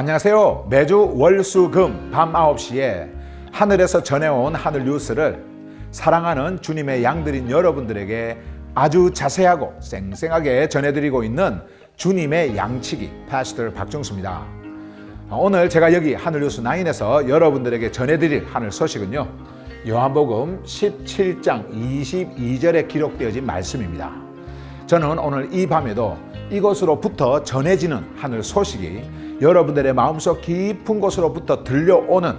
안녕하세요. 매주 월수금 밤 9시에 하늘에서 전해온 하늘 뉴스를 사랑하는 주님의 양들인 여러분들에게 아주 자세하고 쌩쌩하게 전해드리고 있는 주님의 양치기 파스터 박정수입니다. 오늘 제가 여기 하늘 뉴스 9에서 여러분들에게 전해드릴 하늘 소식은요, 요한복음 17장 22절에 기록되어진 말씀입니다. 저는 오늘 이 밤에도 이곳으로부터 전해지는 하늘 소식이 여러분들의 마음속 깊은 곳으로부터 들려오는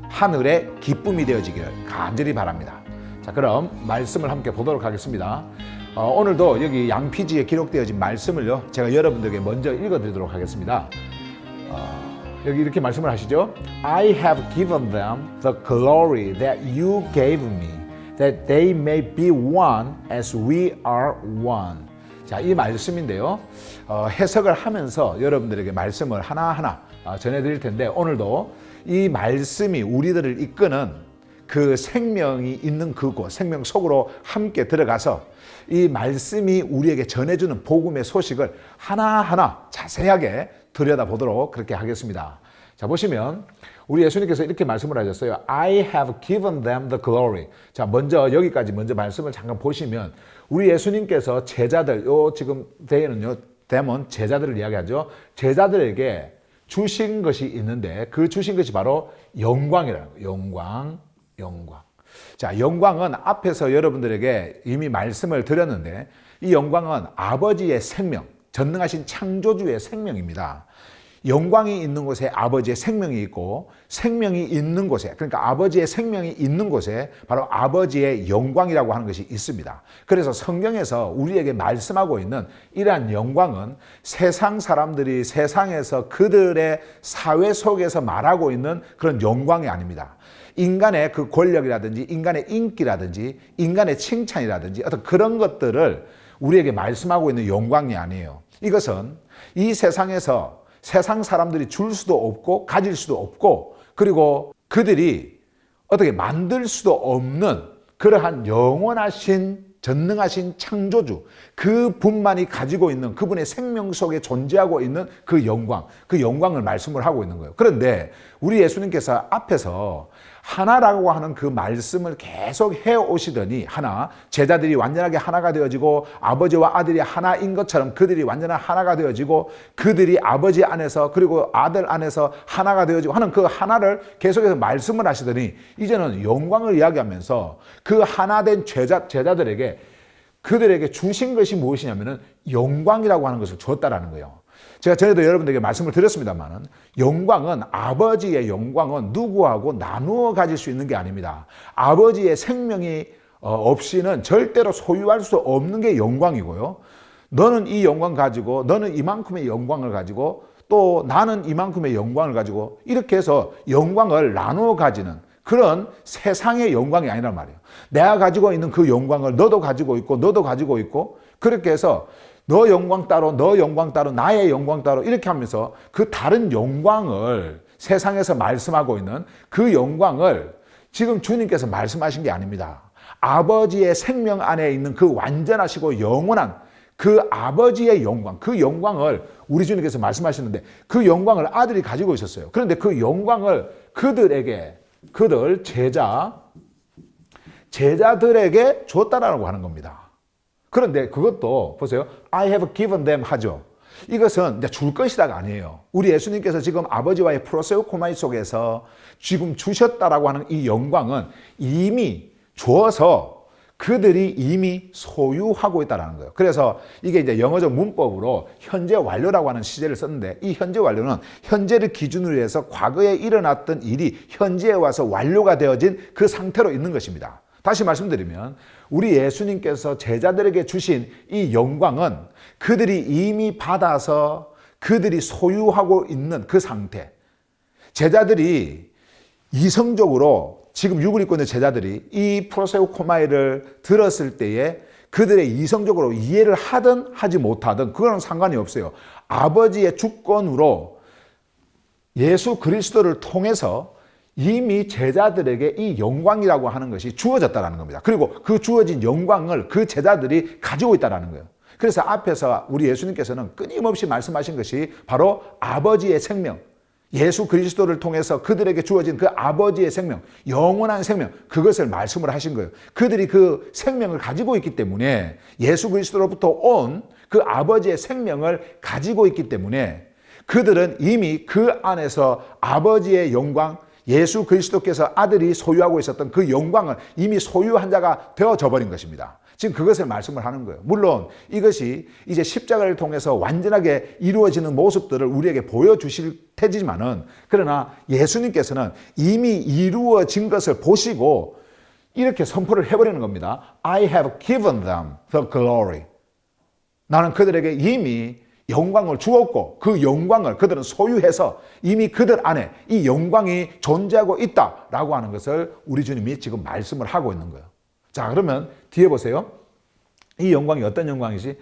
하늘의 기쁨이 되어지기를 간절히 바랍니다. 자, 그럼 말씀을 함께 보도록 하겠습니다. 오늘도 여기 양피지에 기록되어진 말씀을요, 제가 여러분들에게 먼저 읽어드리도록 하겠습니다. 여기 이렇게 말씀을 하시죠. I have given them the glory that you gave me, that they may be one as we are one. 자, 이 말씀인데요, 해석을 하면서 여러분들에게 말씀을 하나하나 전해드릴 텐데, 오늘도 이 말씀이 우리들을 이끄는 그 생명이 있는 그곳, 생명 속으로 함께 들어가서 이 말씀이 우리에게 전해주는 복음의 소식을 하나하나 자세하게 들여다보도록 그렇게 하겠습니다. 자, 보시면 우리 예수님께서 이렇게 말씀을 하셨어요. I have given them the glory. 자, 먼저 여기까지 먼저 말씀을 잠깐 보시면 우리 예수님께서 제자들, 지금 대에는요, 대면 제자들을 이야기하죠. 제자들에게 주신 것이 있는데 그 주신 것이 바로 영광이라는 거예요. 영광. 자, 영광은 앞에서 여러분들에게 이미 말씀을 드렸는데, 이 영광은 아버지의 생명, 전능하신 창조주의 생명입니다. 영광이 있는 곳에 아버지의 생명이 있고, 생명이 있는 곳에, 그러니까 아버지의 생명이 있는 곳에 바로 아버지의 영광이라고 하는 것이 있습니다. 그래서 성경에서 우리에게 말씀하고 있는 이러한 영광은 세상 사람들이 세상에서 그들의 사회 속에서 말하고 있는 그런 영광이 아닙니다. 인간의 그 권력이라든지 인간의 인기라든지 인간의 칭찬이라든지 어떤 그런 것들을 우리에게 말씀하고 있는 영광이 아니에요. 이것은 이 세상에서 세상 사람들이 줄 수도 없고 가질 수도 없고, 그리고 그들이 어떻게 만들 수도 없는 그러한 영원하신 전능하신 창조주, 그분만이 가지고 있는 그분의 생명 속에 존재하고 있는 그 영광을 말씀을 하고 있는 거예요. 그런데 우리 예수님께서 앞에서 하나라고 하는 그 말씀을 계속 해오시더니, 제자들이 완전하게 하나가 되어지고 아버지와 아들이 하나인 것처럼 그들이 완전한 하나가 되어지고, 그들이 아버지 안에서 그리고 아들 안에서 하나가 되어지고 하는 그 하나를 계속해서 말씀을 하시더니, 이제는 영광을 이야기하면서 그 하나된 제자들에게 그들에게 주신 것이 무엇이냐면은 영광이라고 하는 것을 주었다라는 거예요. 제가 전에도 여러분들에게 말씀을 드렸습니다만은, 영광은, 아버지의 영광은 누구하고 나누어 가질 수 있는 게 아닙니다. 아버지의 생명이 없이는 절대로 소유할 수 없는 게 영광이고요. 너는 이 영광 가지고, 너는 이만큼의 영광을 가지고, 또 나는 이만큼의 영광을 가지고, 이렇게 해서 영광을 나누어 가지는 그런 세상의 영광이 아니란 말이에요. 내가 가지고 있는 그 영광을 너도 가지고 있고, 너도 가지고 있고, 그렇게 해서 너 영광 따로, 너 영광 따로, 나의 영광 따로, 이렇게 하면서 그 다른 영광을 세상에서 말씀하고 있는 그 영광을 지금 주님께서 말씀하신 게 아닙니다. 아버지의 생명 안에 있는 그 완전하시고 영원한 그 아버지의 영광, 그 영광을 우리 주님께서 말씀하시는데, 그 영광을 아들이 가지고 있었어요. 그런데 그 영광을 그들 제자들에게 줬다라고 하는 겁니다. 그런데 그것도 보세요. I have given them 하죠. 이것은 이제 줄 것이다가 아니에요. 우리 예수님께서 지금 아버지와의 프로세우코마이 속에서 지금 주셨다라고 하는 이 영광은 이미 주어서 그들이 이미 소유하고 있다는 거예요. 그래서 이게 이제 영어적 문법으로 현재 완료라고 하는 시제를 썼는데, 이 현재 완료는 현재를 기준으로 해서 과거에 일어났던 일이 현재에 와서 완료가 되어진 그 상태로 있는 것입니다. 다시 말씀드리면 우리 예수님께서 제자들에게 주신 이 영광은 그들이 이미 받아서 그들이 소유하고 있는 그 상태. 제자들이 이성적으로, 지금 육을 입고 있는 제자들이 이 프로세우코마이를 들었을 때에 그들의 이성적으로 이해를 하든 하지 못하든 그거는 상관이 없어요. 아버지의 주권으로 예수 그리스도를 통해서 이미 제자들에게 이 영광이라고 하는 것이 주어졌다는 겁니다. 그리고 그 주어진 영광을 그 제자들이 가지고 있다는 거예요. 그래서 앞에서 우리 예수님께서는 끊임없이 말씀하신 것이 바로 아버지의 생명, 예수 그리스도를 통해서 그들에게 주어진 그 아버지의 생명, 영원한 생명, 그것을 말씀을 하신 거예요. 그들이 그 생명을 가지고 있기 때문에, 예수 그리스도로부터 온 그 아버지의 생명을 가지고 있기 때문에 그들은 이미 그 안에서 아버지의 영광, 예수 그리스도께서 아들이 소유하고 있었던 그 영광을 이미 소유한 자가 되어져 버린 것입니다. 지금 그것을 말씀을 하는 거예요. 물론 이것이 이제 십자가를 통해서 완전하게 이루어지는 모습들을 우리에게 보여주실 테지만은, 그러나 예수님께서는 이미 이루어진 것을 보시고 이렇게 선포를 해버리는 겁니다. I have given them the glory. 나는 그들에게 이미 영광을 주었고 그 영광을 그들은 소유해서 이미 그들 안에 이 영광이 존재하고 있다라고 하는 것을 우리 주님이 지금 말씀을 하고 있는 거예요. 자, 그러면 뒤에 보세요. 이 영광이 어떤 영광인지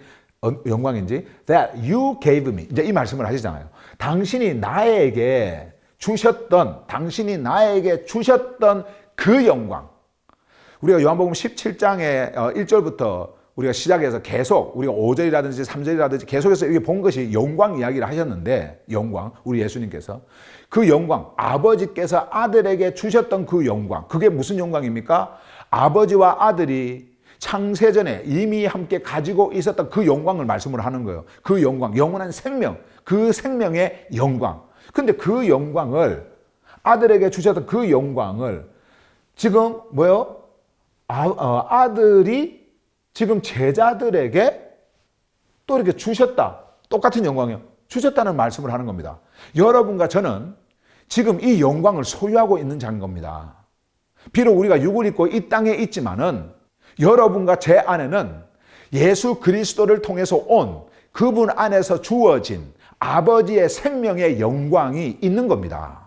that you gave me. 이제 이 말씀을 하시잖아요. 당신이 나에게 주셨던 그 영광. 우리가 요한복음 17장의 1절부터 우리가 시작해서 계속 우리가 5절이라든지 3절이라든지 계속해서 이렇게 본 것이 영광 이야기를 하셨는데, 영광, 우리 예수님께서 그 영광, 아버지께서 아들에게 주셨던 그 영광, 그게 무슨 영광입니까? 아버지와 아들이 창세전에 이미 함께 가지고 있었던 그 영광을 말씀을 하는 거예요. 그 영광, 영원한 생명, 그 생명의 영광. 근데 그 영광을, 아들에게 주셨던 그 영광을 지금 뭐요? 아들이 지금 제자들에게 또 이렇게 주셨다. 똑같은 영광이요. 주셨다는 말씀을 하는 겁니다. 여러분과 저는 지금 이 영광을 소유하고 있는 자인 겁니다. 비록 우리가 육을 입고 이 땅에 있지만은 여러분과 제 안에는 예수 그리스도를 통해서 온 그분 안에서 주어진 아버지의 생명의 영광이 있는 겁니다.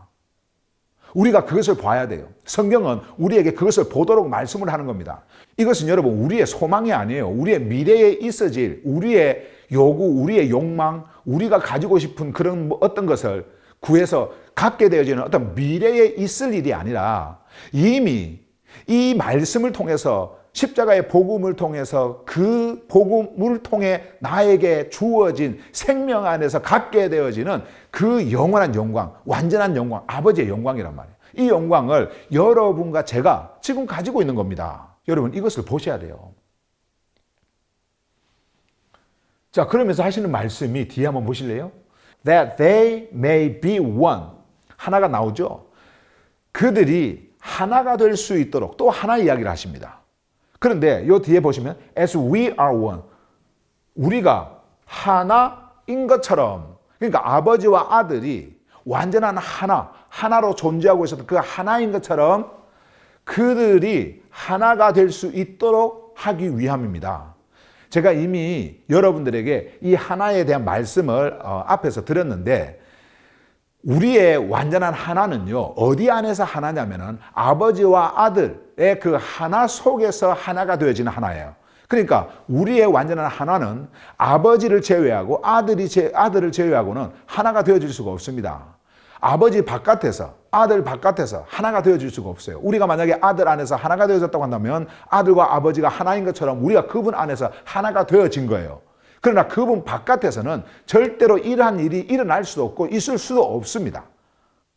우리가 그것을 봐야 돼요. 성경은 우리에게 그것을 보도록 말씀을 하는 겁니다. 이것은 여러분 우리의 소망이 아니에요. 우리의 미래에 있어질 우리의 요구, 우리의 욕망, 우리가 가지고 싶은 그런 어떤 것을 구해서 갖게 되어지는 어떤 미래에 있을 일이 아니라 이미 이 말씀을 통해서, 십자가의 복음을 통해서, 그 복음을 통해 나에게 주어진 생명 안에서 갖게 되어지는 그 영원한 영광, 완전한 영광, 아버지의 영광이란 말이에요. 이 영광을 여러분과 제가 지금 가지고 있는 겁니다. 여러분 이것을 보셔야 돼요. 자, 그러면서 하시는 말씀이 뒤에 한번 보실래요? That they may be one. 하나가 나오죠. 그들이 하나가 될 수 있도록 또 하나 이야기를 하십니다. 그런데 요 뒤에 보시면 as we are one. 우리가 하나인 것처럼, 그러니까 아버지와 아들이 완전한 하나로 존재하고 있었던 그 하나인 것처럼 그들이 하나가 될 수 있도록 하기 위함입니다. 제가 이미 여러분들에게 이 하나에 대한 말씀을 앞에서 드렸는데, 우리의 완전한 하나는요, 어디 안에서 하나냐면은 아버지와 아들의 그 하나 속에서 하나가 되어지는 하나예요. 그러니까 우리의 완전한 하나는 아버지를 제외하고 아들을 제외하고는 하나가 되어질 수가 없습니다. 아버지 바깥에서, 아들 바깥에서 하나가 되어질 수가 없어요. 우리가 만약에 아들 안에서 하나가 되어졌다고 한다면 아들과 아버지가 하나인 것처럼 우리가 그분 안에서 하나가 되어진 거예요. 그러나 그분 바깥에서는 절대로 이러한 일이 일어날 수도 없고 있을 수도 없습니다.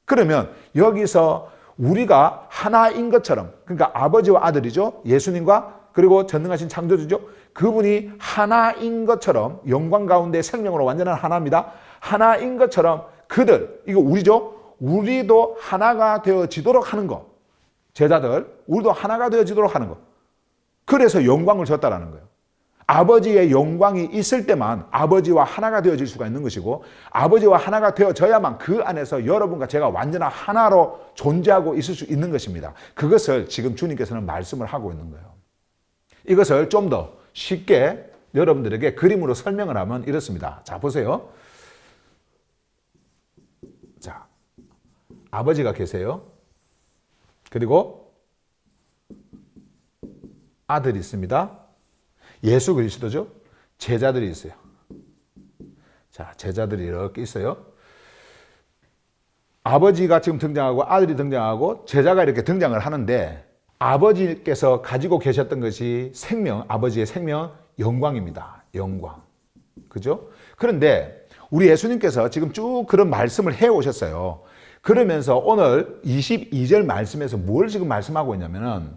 그러면 여기서 우리가 하나인 것처럼, 그러니까 아버지와 아들이죠. 예수님과 그리고 전능하신 창조주죠. 그분이 하나인 것처럼, 영광 가운데 생명으로 완전한 하나입니다. 하나인 것처럼 그들, 이거 우리죠. 우리도 하나가 되어지도록 하는 것. 제자들, 우리도 하나가 되어지도록 하는 것. 그래서 영광을 줬다라는 거예요. 아버지의 영광이 있을 때만 아버지와 하나가 되어질 수가 있는 것이고, 아버지와 하나가 되어져야만 그 안에서 여러분과 제가 완전한 하나로 존재하고 있을 수 있는 것입니다. 그것을 지금 주님께서는 말씀을 하고 있는 거예요. 이것을 좀 더 쉽게 여러분들에게 그림으로 설명을 하면 이렇습니다. 자, 보세요. 자, 아버지가 계세요. 그리고 아들이 있습니다. 예수 그리스도죠. 제자들이 있어요. 자, 제자들이 이렇게 있어요. 아버지가 지금 등장하고 아들이 등장하고 제자가 이렇게 등장을 하는데, 아버지께서 가지고 계셨던 것이 생명, 아버지의 생명, 영광입니다. 영광. 그죠? 그런데 우리 예수님께서 지금 쭉 그런 말씀을 해 오셨어요. 그러면서 오늘 22절 말씀에서 뭘 지금 말씀하고 있냐면은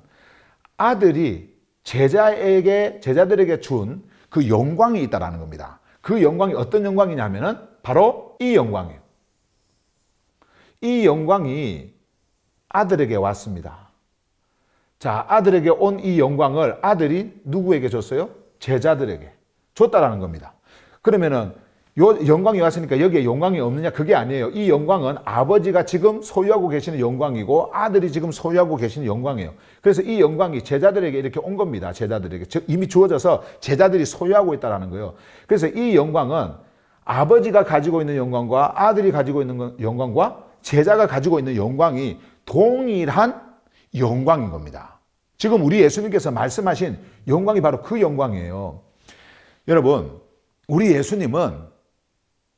아들이 제자들에게 준 그 영광이 있다라는 겁니다. 그 영광이 어떤 영광이냐면은 바로 이 영광이에요. 이 영광이 아들에게 왔습니다. 자, 아들에게 온 이 영광을 아들이 누구에게 줬어요? 제자들에게 줬다라는 겁니다. 그러면은 요 영광이 왔으니까 여기에 영광이 없느냐? 그게 아니에요. 이 영광은 아버지가 지금 소유하고 계시는 영광이고 아들이 지금 소유하고 계시는 영광이에요. 그래서 이 영광이 제자들에게 이렇게 온 겁니다. 제자들에게 이미 주어져서 제자들이 소유하고 있다는 거예요. 그래서 이 영광은 아버지가 가지고 있는 영광과 아들이 가지고 있는 영광과 제자가 가지고 있는 영광이 동일한 영광인 겁니다. 지금 우리 예수님께서 말씀하신 영광이 바로 그 영광이에요. 여러분, 우리 예수님은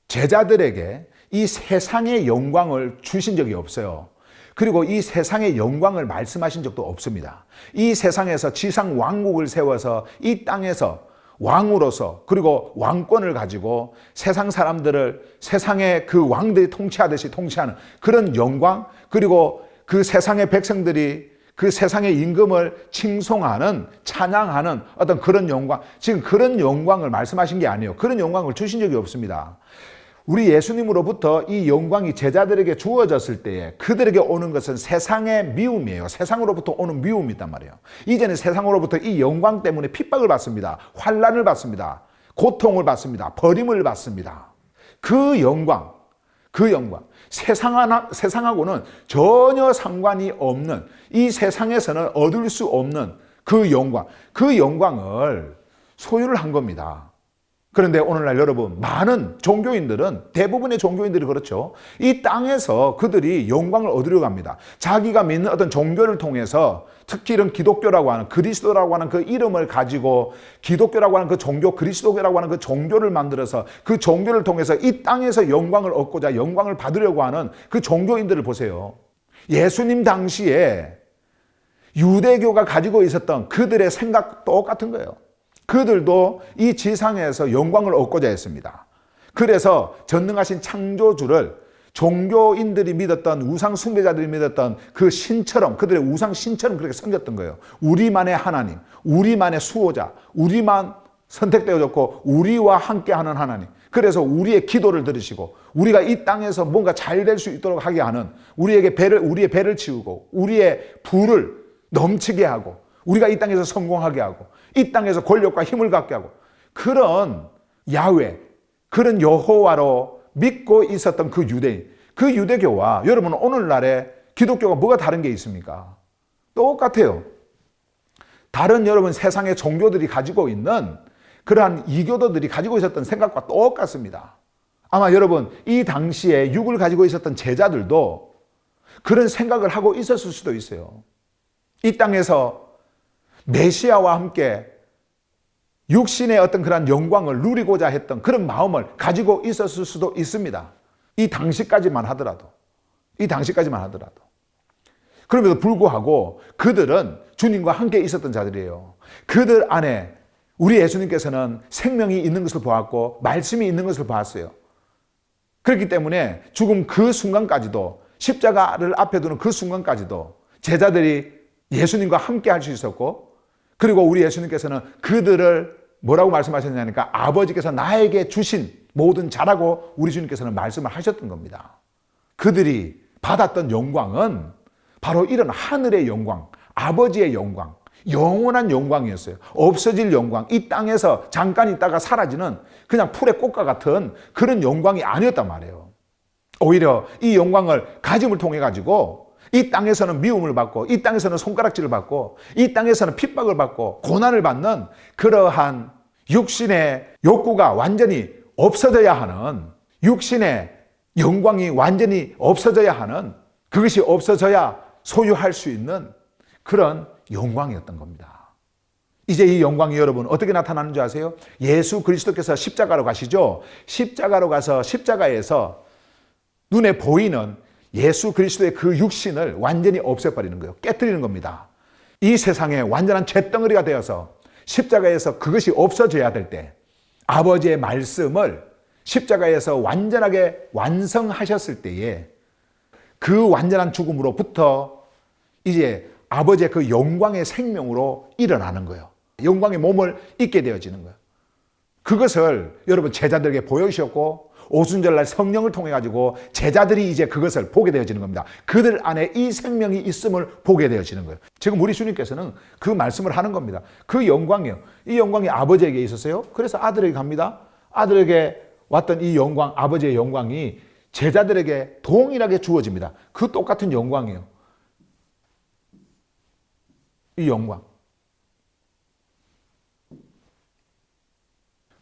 제자들에게 이 세상의 영광을 주신 적이 없어요. 그리고 이 세상의 영광을 말씀하신 적도 없습니다. 이 세상에서 지상 왕국을 세워서 이 땅에서 왕으로서 그리고 왕권을 가지고 세상 사람들을 세상의 그 왕들이 통치하듯이 통치하는 그런 영광, 그리고 그 세상의 백성들이 그 세상의 임금을 칭송하는, 찬양하는 어떤 그런 영광, 지금 그런 영광을 말씀하신 게 아니에요. 그런 영광을 주신 적이 없습니다. 우리 예수님으로부터 이 영광이 제자들에게 주어졌을 때에 그들에게 오는 것은 세상의 미움이에요. 세상으로부터 오는 미움이 있단 말이에요. 이제는 세상으로부터 이 영광 때문에 핍박을 받습니다. 환난을 받습니다. 고통을 받습니다. 버림을 받습니다. 그 영광, 세상하고는 전혀 상관이 없는, 이 세상에서는 얻을 수 없는 그 영광을 소유를 한 겁니다. 그런데 오늘날 여러분, 많은 종교인들은, 대부분의 종교인들이 그렇죠. 이 땅에서 그들이 영광을 얻으려고 합니다. 자기가 믿는 어떤 종교를 통해서, 특히 이런 기독교라고 하는, 그리스도라고 하는 그 이름을 가지고 기독교라고 하는 그 종교, 그리스도라고 하는 그 종교를 만들어서 그 종교를 통해서 이 땅에서 영광을 얻고자 영광을 받으려고 하는 그 종교인들을 보세요. 예수님 당시에 유대교가 가지고 있었던 그들의 생각 똑같은 거예요. 그들도 이 지상에서 영광을 얻고자 했습니다. 그래서 전능하신 창조주를 종교인들이 믿었던, 우상 숭배자들이 믿었던 그 신처럼, 그들의 우상 신처럼 그렇게 섬겼던 거예요. 우리만의 하나님, 우리만의 수호자, 우리만 선택되어졌고 우리와 함께하는 하나님. 그래서 우리의 기도를 들으시고 우리가 이 땅에서 뭔가 잘 될 수 있도록 하게 하는, 우리의 배를 치우고 우리의 부를 넘치게 하고 우리가 이 땅에서 성공하게 하고 이 땅에서 권력과 힘을 갖게 하고, 그런 야훼, 그런 여호와로 믿고 있었던 그 유대인, 그 유대교와 여러분은 오늘날의 기독교가 뭐가 다른 게 있습니까? 똑같아요. 다른 여러분 세상의 종교들이 가지고 있는 그러한 이교도들이 가지고 있었던 생각과 똑같습니다. 아마 여러분 이 당시에 육을 가지고 있었던 제자들도 그런 생각을 하고 있었을 수도 있어요. 이 땅에서 메시아와 함께 육신의 어떤 그런 영광을 누리고자 했던 그런 마음을 가지고 있었을 수도 있습니다. 이 당시까지만 하더라도. 그럼에도 불구하고 그들은 주님과 함께 있었던 자들이에요. 그들 안에 우리 예수님께서는 생명이 있는 것을 보았고 말씀이 있는 것을 보았어요. 그렇기 때문에 죽음 그 순간까지도, 십자가를 앞에 두는 그 순간까지도 제자들이 예수님과 함께 할 수 있었고, 그리고 우리 예수님께서는 그들을 뭐라고 말씀하셨냐니까 아버지께서 나에게 주신 모든 자라고 우리 주님께서는 말씀을 하셨던 겁니다. 그들이 받았던 영광은 바로 이런 하늘의 영광, 아버지의 영광, 영원한 영광이었어요. 없어질 영광, 이 땅에서 잠깐 있다가 사라지는 그냥 풀의 꽃과 같은 그런 영광이 아니었단 말이에요. 오히려 이 영광을 가짐을 통해 가지고 이 땅에서는 미움을 받고 이 땅에서는 손가락질을 받고 이 땅에서는 핍박을 받고 고난을 받는 그러한 육신의 욕구가 완전히 없어져야 하는, 육신의 영광이 완전히 없어져야 하는, 그것이 없어져야 소유할 수 있는 그런 영광이었던 겁니다. 이제 이 영광이 여러분 어떻게 나타나는 줄 아세요? 예수 그리스도께서 십자가로 가시죠. 십자가로 가서 십자가에서 눈에 보이는 예수 그리스도의 그 육신을 완전히 없애버리는 거예요. 깨뜨리는 겁니다. 이 세상에 완전한 잿덩어리가 되어서 십자가에서 그것이 없어져야 될 때 아버지의 말씀을 십자가에서 완전하게 완성하셨을 때에 그 완전한 죽음으로부터 이제 아버지의 그 영광의 생명으로 일어나는 거예요. 영광의 몸을 입게 되어지는 거예요. 그것을 여러분 제자들에게 보여주셨고 오순절날 성령을 통해 가지고 제자들이 이제 그것을 보게 되어지는 겁니다. 그들 안에 이 생명이 있음을 보게 되어지는 거예요. 지금 우리 주님께서는 그 말씀을 하는 겁니다. 그 영광이요. 이 영광이 아버지에게 있었어요. 그래서 아들에게 갑니다. 아들에게 왔던 이 영광, 아버지의 영광이 제자들에게 동일하게 주어집니다. 그 똑같은 영광이에요. 이 영광.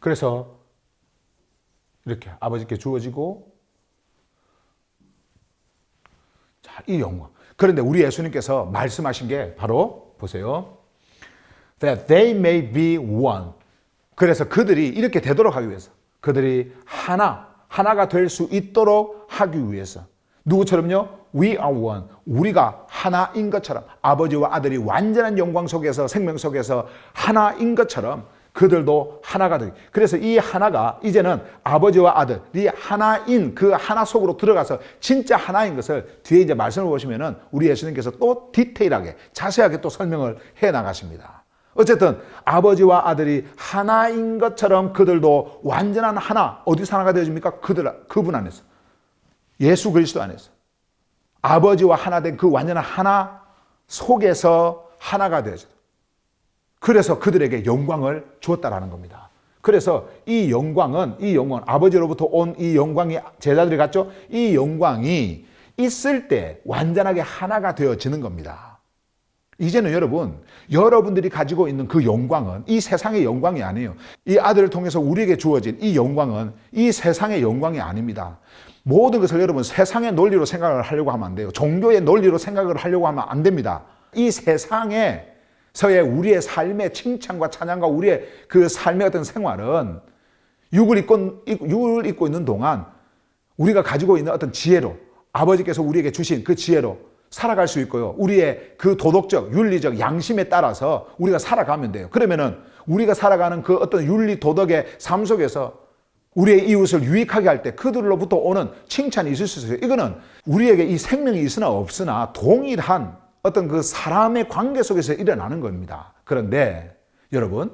그래서 이렇게 아버지께 주어지고, 자, 이 영광. 그런데 우리 예수님께서 말씀하신 게 바로 보세요. That they may be one. 그래서 그들이 이렇게 되도록 하기 위해서, 그들이 하나가 될 수 있도록 하기 위해서. 누구처럼요? We are one. 우리가 하나인 것처럼, 아버지와 아들이 완전한 영광 속에서, 생명 속에서 하나인 것처럼 그들도 하나가 되기. 그래서 이 하나가 이제는 아버지와 아들이 하나인 그 하나 속으로 들어가서 진짜 하나인 것을 뒤에 이제 말씀을 보시면은 우리 예수님께서 또 디테일하게 자세하게 또 설명을 해 나가십니다. 어쨌든 아버지와 아들이 하나인 것처럼 그들도 완전한 하나. 어디서 하나가 되어집니까? 그분 안에서. 예수 그리스도 안에서. 아버지와 하나 된 그 완전한 하나 속에서 하나가 되어져. 그래서 그들에게 영광을 주었다라는 겁니다. 그래서 이 영광, 아버지로부터 온 이 영광이 제자들이 갖죠? 이 영광이 있을 때 완전하게 하나가 되어지는 겁니다. 이제는 여러분들이 가지고 있는 그 영광은 이 세상의 영광이 아니에요. 이 아들을 통해서 우리에게 주어진 이 영광은 이 세상의 영광이 아닙니다. 모든 것을 여러분 세상의 논리로 생각을 하려고 하면 안 돼요. 종교의 논리로 생각을 하려고 하면 안 됩니다. 이 세상에 서의 우리의 삶의 칭찬과 찬양과 우리의 그 삶의 어떤 생활은 육을 입고 있는 동안 우리가 가지고 있는 어떤 지혜로, 아버지께서 우리에게 주신 그 지혜로 살아갈 수 있고요. 우리의 그 도덕적, 윤리적 양심에 따라서 우리가 살아가면 돼요. 그러면은 우리가 살아가는 그 어떤 윤리, 도덕의 삶 속에서 우리의 이웃을 유익하게 할 때 그들로부터 오는 칭찬이 있을 수 있어요. 이거는 우리에게 이 생명이 있으나 없으나 동일한 어떤 그 사람의 관계 속에서 일어나는 겁니다. 그런데 여러분,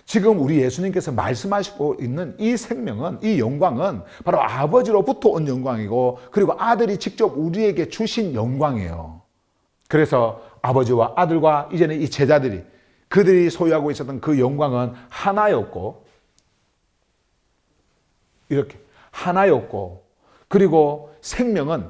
지금 우리 예수님께서 말씀하시고 있는 이 생명은, 이 영광은 바로 아버지로부터 온 영광이고, 그리고 아들이 직접 우리에게 주신 영광이에요. 그래서 아버지와 아들과 이제는 이 제자들이, 그들이 소유하고 있었던 그 영광은 하나였고, 이렇게 하나였고, 그리고 생명은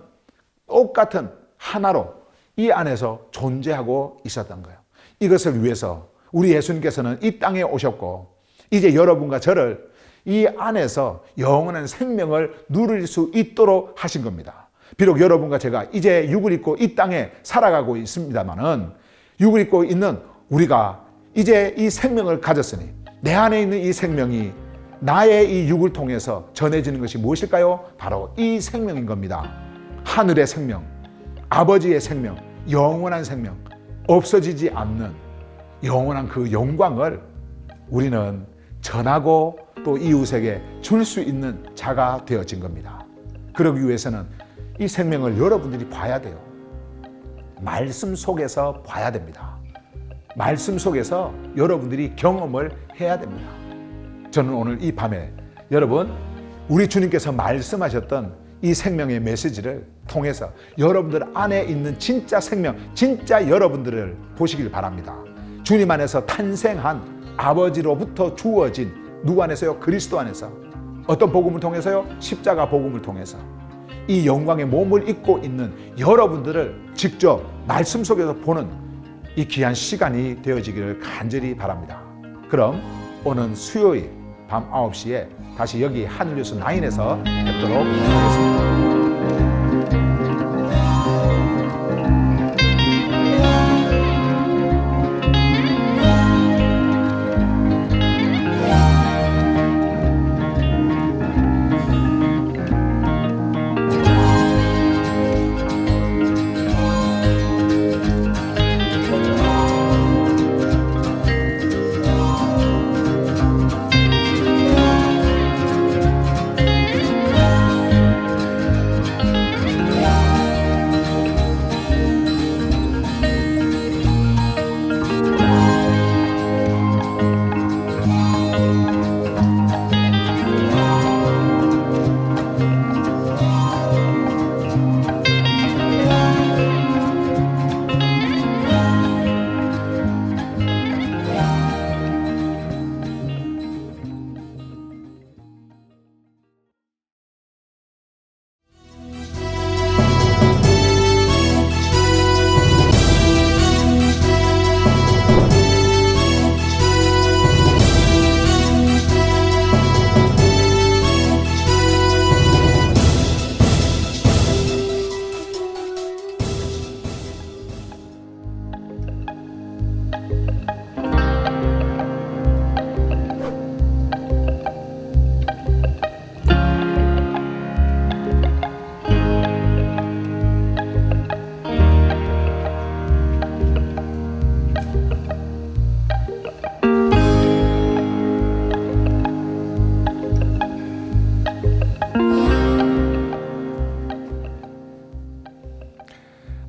똑같은 하나로 이 안에서 존재하고 있었던 거예요. 이것을 위해서 우리 예수님께서는 이 땅에 오셨고, 이제 여러분과 저를 이 안에서 영원한 생명을 누릴 수 있도록 하신 겁니다. 비록 여러분과 제가 이제 육을 입고 이 땅에 살아가고 있습니다만은, 육을 입고 있는 우리가 이제 이 생명을 가졌으니, 내 안에 있는 이 생명이 나의 이 육을 통해서 전해지는 것이 무엇일까요? 바로 이 생명인 겁니다. 하늘의 생명, 아버지의 생명, 영원한 생명, 없어지지 않는 영원한 그 영광을 우리는 전하고 또 이웃에게 줄 수 있는 자가 되어진 겁니다. 그러기 위해서는 이 생명을 여러분들이 봐야 돼요. 말씀 속에서 봐야 됩니다. 말씀 속에서 여러분들이 경험을 해야 됩니다. 저는 오늘 이 밤에 여러분, 우리 주님께서 말씀하셨던 이 생명의 메시지를 통해서 여러분들 안에 있는 진짜 생명, 진짜 여러분들을 보시길 바랍니다. 주님 안에서 탄생한 아버지로부터 주어진, 누구 안에서요? 그리스도 안에서. 어떤 복음을 통해서요? 십자가 복음을 통해서. 이 영광의 몸을 입고 있는 여러분들을 직접 말씀 속에서 보는 이 귀한 시간이 되어지기를 간절히 바랍니다. 그럼 오늘 수요일 밤 9시에 다시 여기 하늘뉴스 9에서 뵙도록 하겠습니다.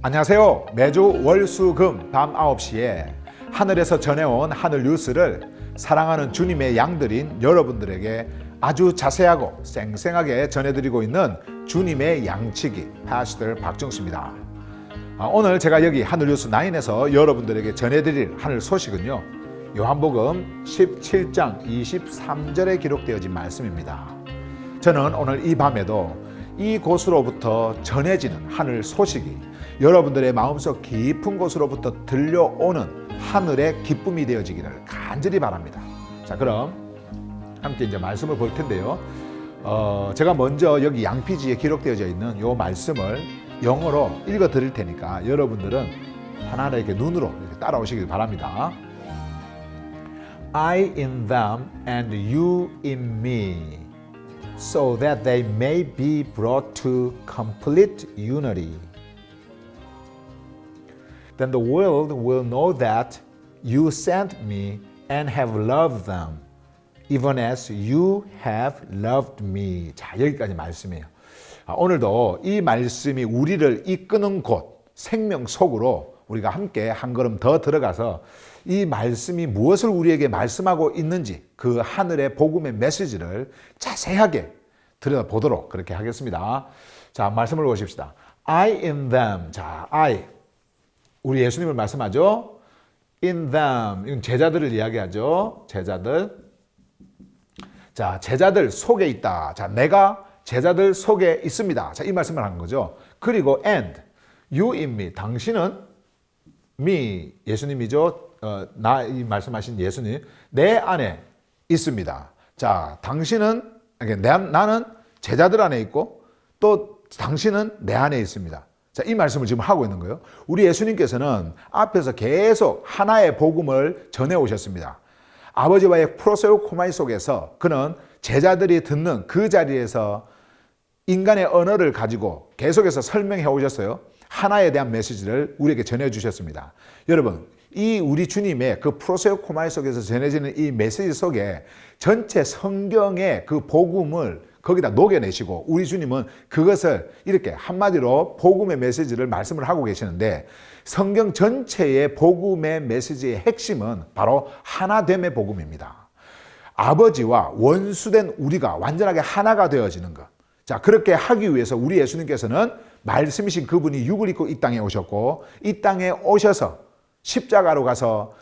안녕하세요. 매주 월수금 밤 9시에 하늘에서 전해온 하늘 뉴스를 사랑하는 주님의 양들인 여러분들에게 아주 자세하고 쌩쌩하게 전해드리고 있는 주님의 양치기 파스터 박정수입니다. 오늘 제가 여기 하늘 뉴스 9에서 여러분들에게 전해드릴 하늘 소식은요, 요한복음 17장 23절에 기록되어진 말씀입니다. 저는 오늘 이 밤에도 이곳으로부터 전해지는 하늘 소식이 여러분들의 마음속 깊은 곳으로부터 들려오는 하늘의 기쁨이 되어지기를 간절히 바랍니다. 자, 그럼 함께 이제 말씀을 볼 텐데요. 제가 먼저 여기 양피지에 기록되어져 있는 이 말씀을 영어로 읽어 드릴 테니까 여러분들은 하나하나 이렇게 눈으로 이렇게 따라오시길 바랍니다. I in them and you in me, so that they may be brought to complete unity. Then the world will know that you sent me and have loved them, even as you have loved me. 자, 여기까지 말씀이에요. 오늘도 이 말씀이 우리를 이끄는 곳, 생명 속으로 우리가 함께 한 걸음 더 들어가서 이 말씀이 무엇을 우리에게 말씀하고 있는지 그 하늘의 복음의 메시지를 자세하게 들여다보도록 그렇게 하겠습니다. 자, 말씀을 보십시다. I in them. 자, I. 우리 예수님을 말씀하죠. In them. 이건 제자들을 이야기하죠. 제자들. 자, 제자들 속에 있다. 자, 내가 제자들 속에 있습니다. 자, 이 말씀을 하는 거죠. 그리고 and you in me. 당신은 me. 예수님이죠. 이 말씀하신 예수님. 내 안에 있습니다. 자, 당신은 나는 제자들 안에 있고 또 당신은 내 안에 있습니다. 자, 이 말씀을 지금 하고 있는 거예요. 우리 예수님께서는 앞에서 계속 하나의 복음을 전해 오셨습니다. 아버지와의 프로세오코마이 속에서 그는 제자들이 듣는 그 자리에서 인간의 언어를 가지고 계속해서 설명해 오셨어요. 하나에 대한 메시지를 우리에게 전해 주셨습니다. 여러분, 이 우리 주님의 그 프로세오코마이 속에서 전해지는 이 메시지 속에 전체 성경의 그 복음을 거기다 녹여내시고 우리 주님은 그것을 이렇게 한마디로 복음의 메시지를 말씀을 하고 계시는데, 성경 전체의 복음의 메시지의 핵심은 바로 하나됨의 복음입니다. 아버지와 원수된 우리가 완전하게 하나가 되어지는 것. 자, 그렇게 하기 위해서 우리 예수님께서는 말씀이신 그분이 육을 입고 이 땅에 오셨고, 이 땅에 오셔서 십자가로 가서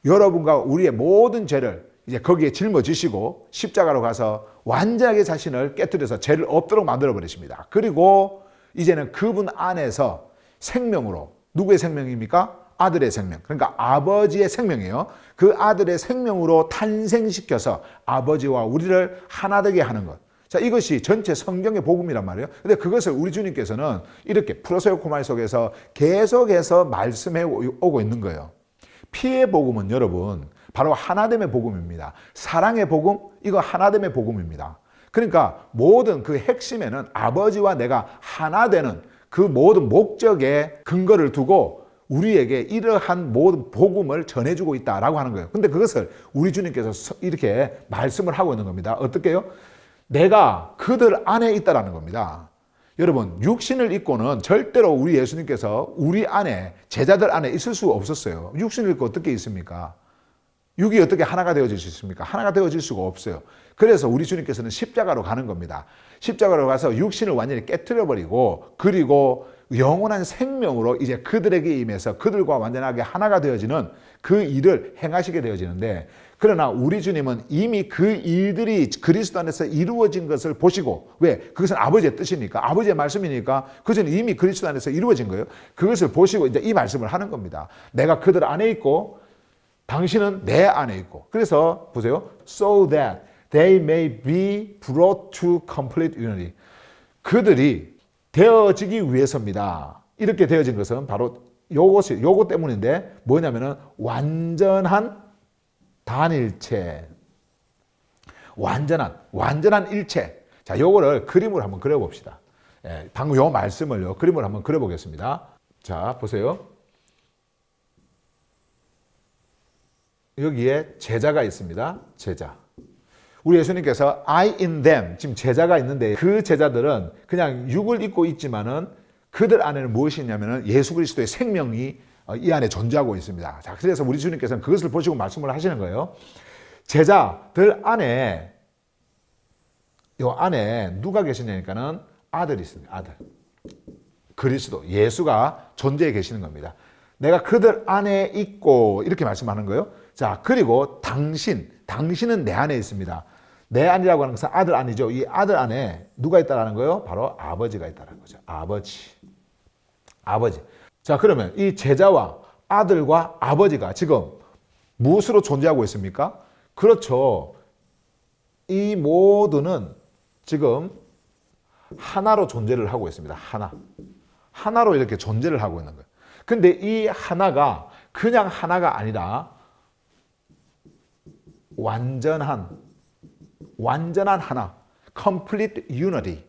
여러분과 우리의 모든 죄를 이제 거기에 짊어지시고 십자가로 가서 완전하게 자신을 깨뜨려서 죄를 없도록 만들어 버리십니다. 그리고 이제는 그분 안에서 생명으로, 누구의 생명입니까? 아들의 생명. 그러니까 아버지의 생명이에요. 그 아들의 생명으로 탄생시켜서 아버지와 우리를 하나 되게 하는 것. 자, 이것이 전체 성경의 복음이란 말이에요. 근데 그것을 우리 주님께서는 이렇게 프로세오코마이 속에서 계속해서 말씀해 오고 있는 거예요. 피의 복음은 여러분 바로 하나됨의 복음입니다. 사랑의 복음, 이거 하나됨의 복음입니다. 그러니까 모든 그 핵심에는 아버지와 내가 하나 되는 그 모든 목적에 근거를 두고 우리에게 이러한 모든 복음을 전해주고 있다라고 하는 거예요. 근데 그것을 우리 주님께서 이렇게 말씀을 하고 있는 겁니다. 어떻게 해요? 내가 그들 안에 있다라는 겁니다. 여러분, 육신을 입고는 절대로 우리 예수님께서 우리 안에, 제자들 안에 있을 수가 없었어요. 육신을 입고 어떻게 있습니까? 육이 어떻게 하나가 되어질 수 있습니까? 하나가 되어질 수가 없어요. 그래서 우리 주님께서는 십자가로 가는 겁니다. 십자가로 가서 육신을 완전히 깨트려버리고, 그리고 영원한 생명으로 이제 그들에게 임해서 그들과 완전하게 하나가 되어지는 그 일을 행하시게 되어지는데, 그러나 우리 주님은 이미 그 일들이 그리스도 안에서 이루어진 것을 보시고, 왜? 그것은 아버지의 뜻이니까, 아버지의 말씀이니까 그것은 이미 그리스도 안에서 이루어진 거예요. 그것을 보시고 이제 이 말씀을 하는 겁니다. 내가 그들 안에 있고 당신은 내 안에 있고. 그래서 보세요. So that they may be brought to complete unity. 그들이 되어지기 위해서입니다. 이렇게 되어진 것은 바로 요것 때문인데 뭐냐면은 완전한 단일체. 완전한 일체. 자, 요거를 그림으로 한번 그려봅시다. 예, 방금 요 말씀을요, 그림으로 한번 그려보겠습니다. 자, 보세요. 여기에 제자가 있습니다. 제자. 우리 예수님께서 I in them, 지금 제자가 있는데 그 제자들은 그냥 육을 입고 있지만은 그들 안에는 무엇이 있냐면 예수 그리스도의 생명이 이 안에 존재하고 있습니다. 자, 그래서 우리 주님께서는 그것을 보시고 말씀을 하시는 거예요. 제자들 안에, 요 안에 누가 계시냐니까는 아들이 있습니다. 아들. 그리스도, 예수가 존재해 계시는 겁니다. 내가 그들 안에 있고, 이렇게 말씀하는 거예요. 자, 그리고 당신은 내 안에 있습니다. 내 안이라고 하는 것은 아들 안이죠. 이 아들 안에 누가 있다라는 거예요? 바로 아버지가 있다는 거죠. 아버지. 자, 그러면 이 제자와 아들과 아버지가 지금 무엇으로 존재하고 있습니까? 그렇죠. 이 모두는 지금 하나로 존재를 하고 있습니다. 하나로 이렇게 존재를 하고 있는 거예요. 근데 이 하나가 그냥 하나가 아니라 완전한 하나, complete unity,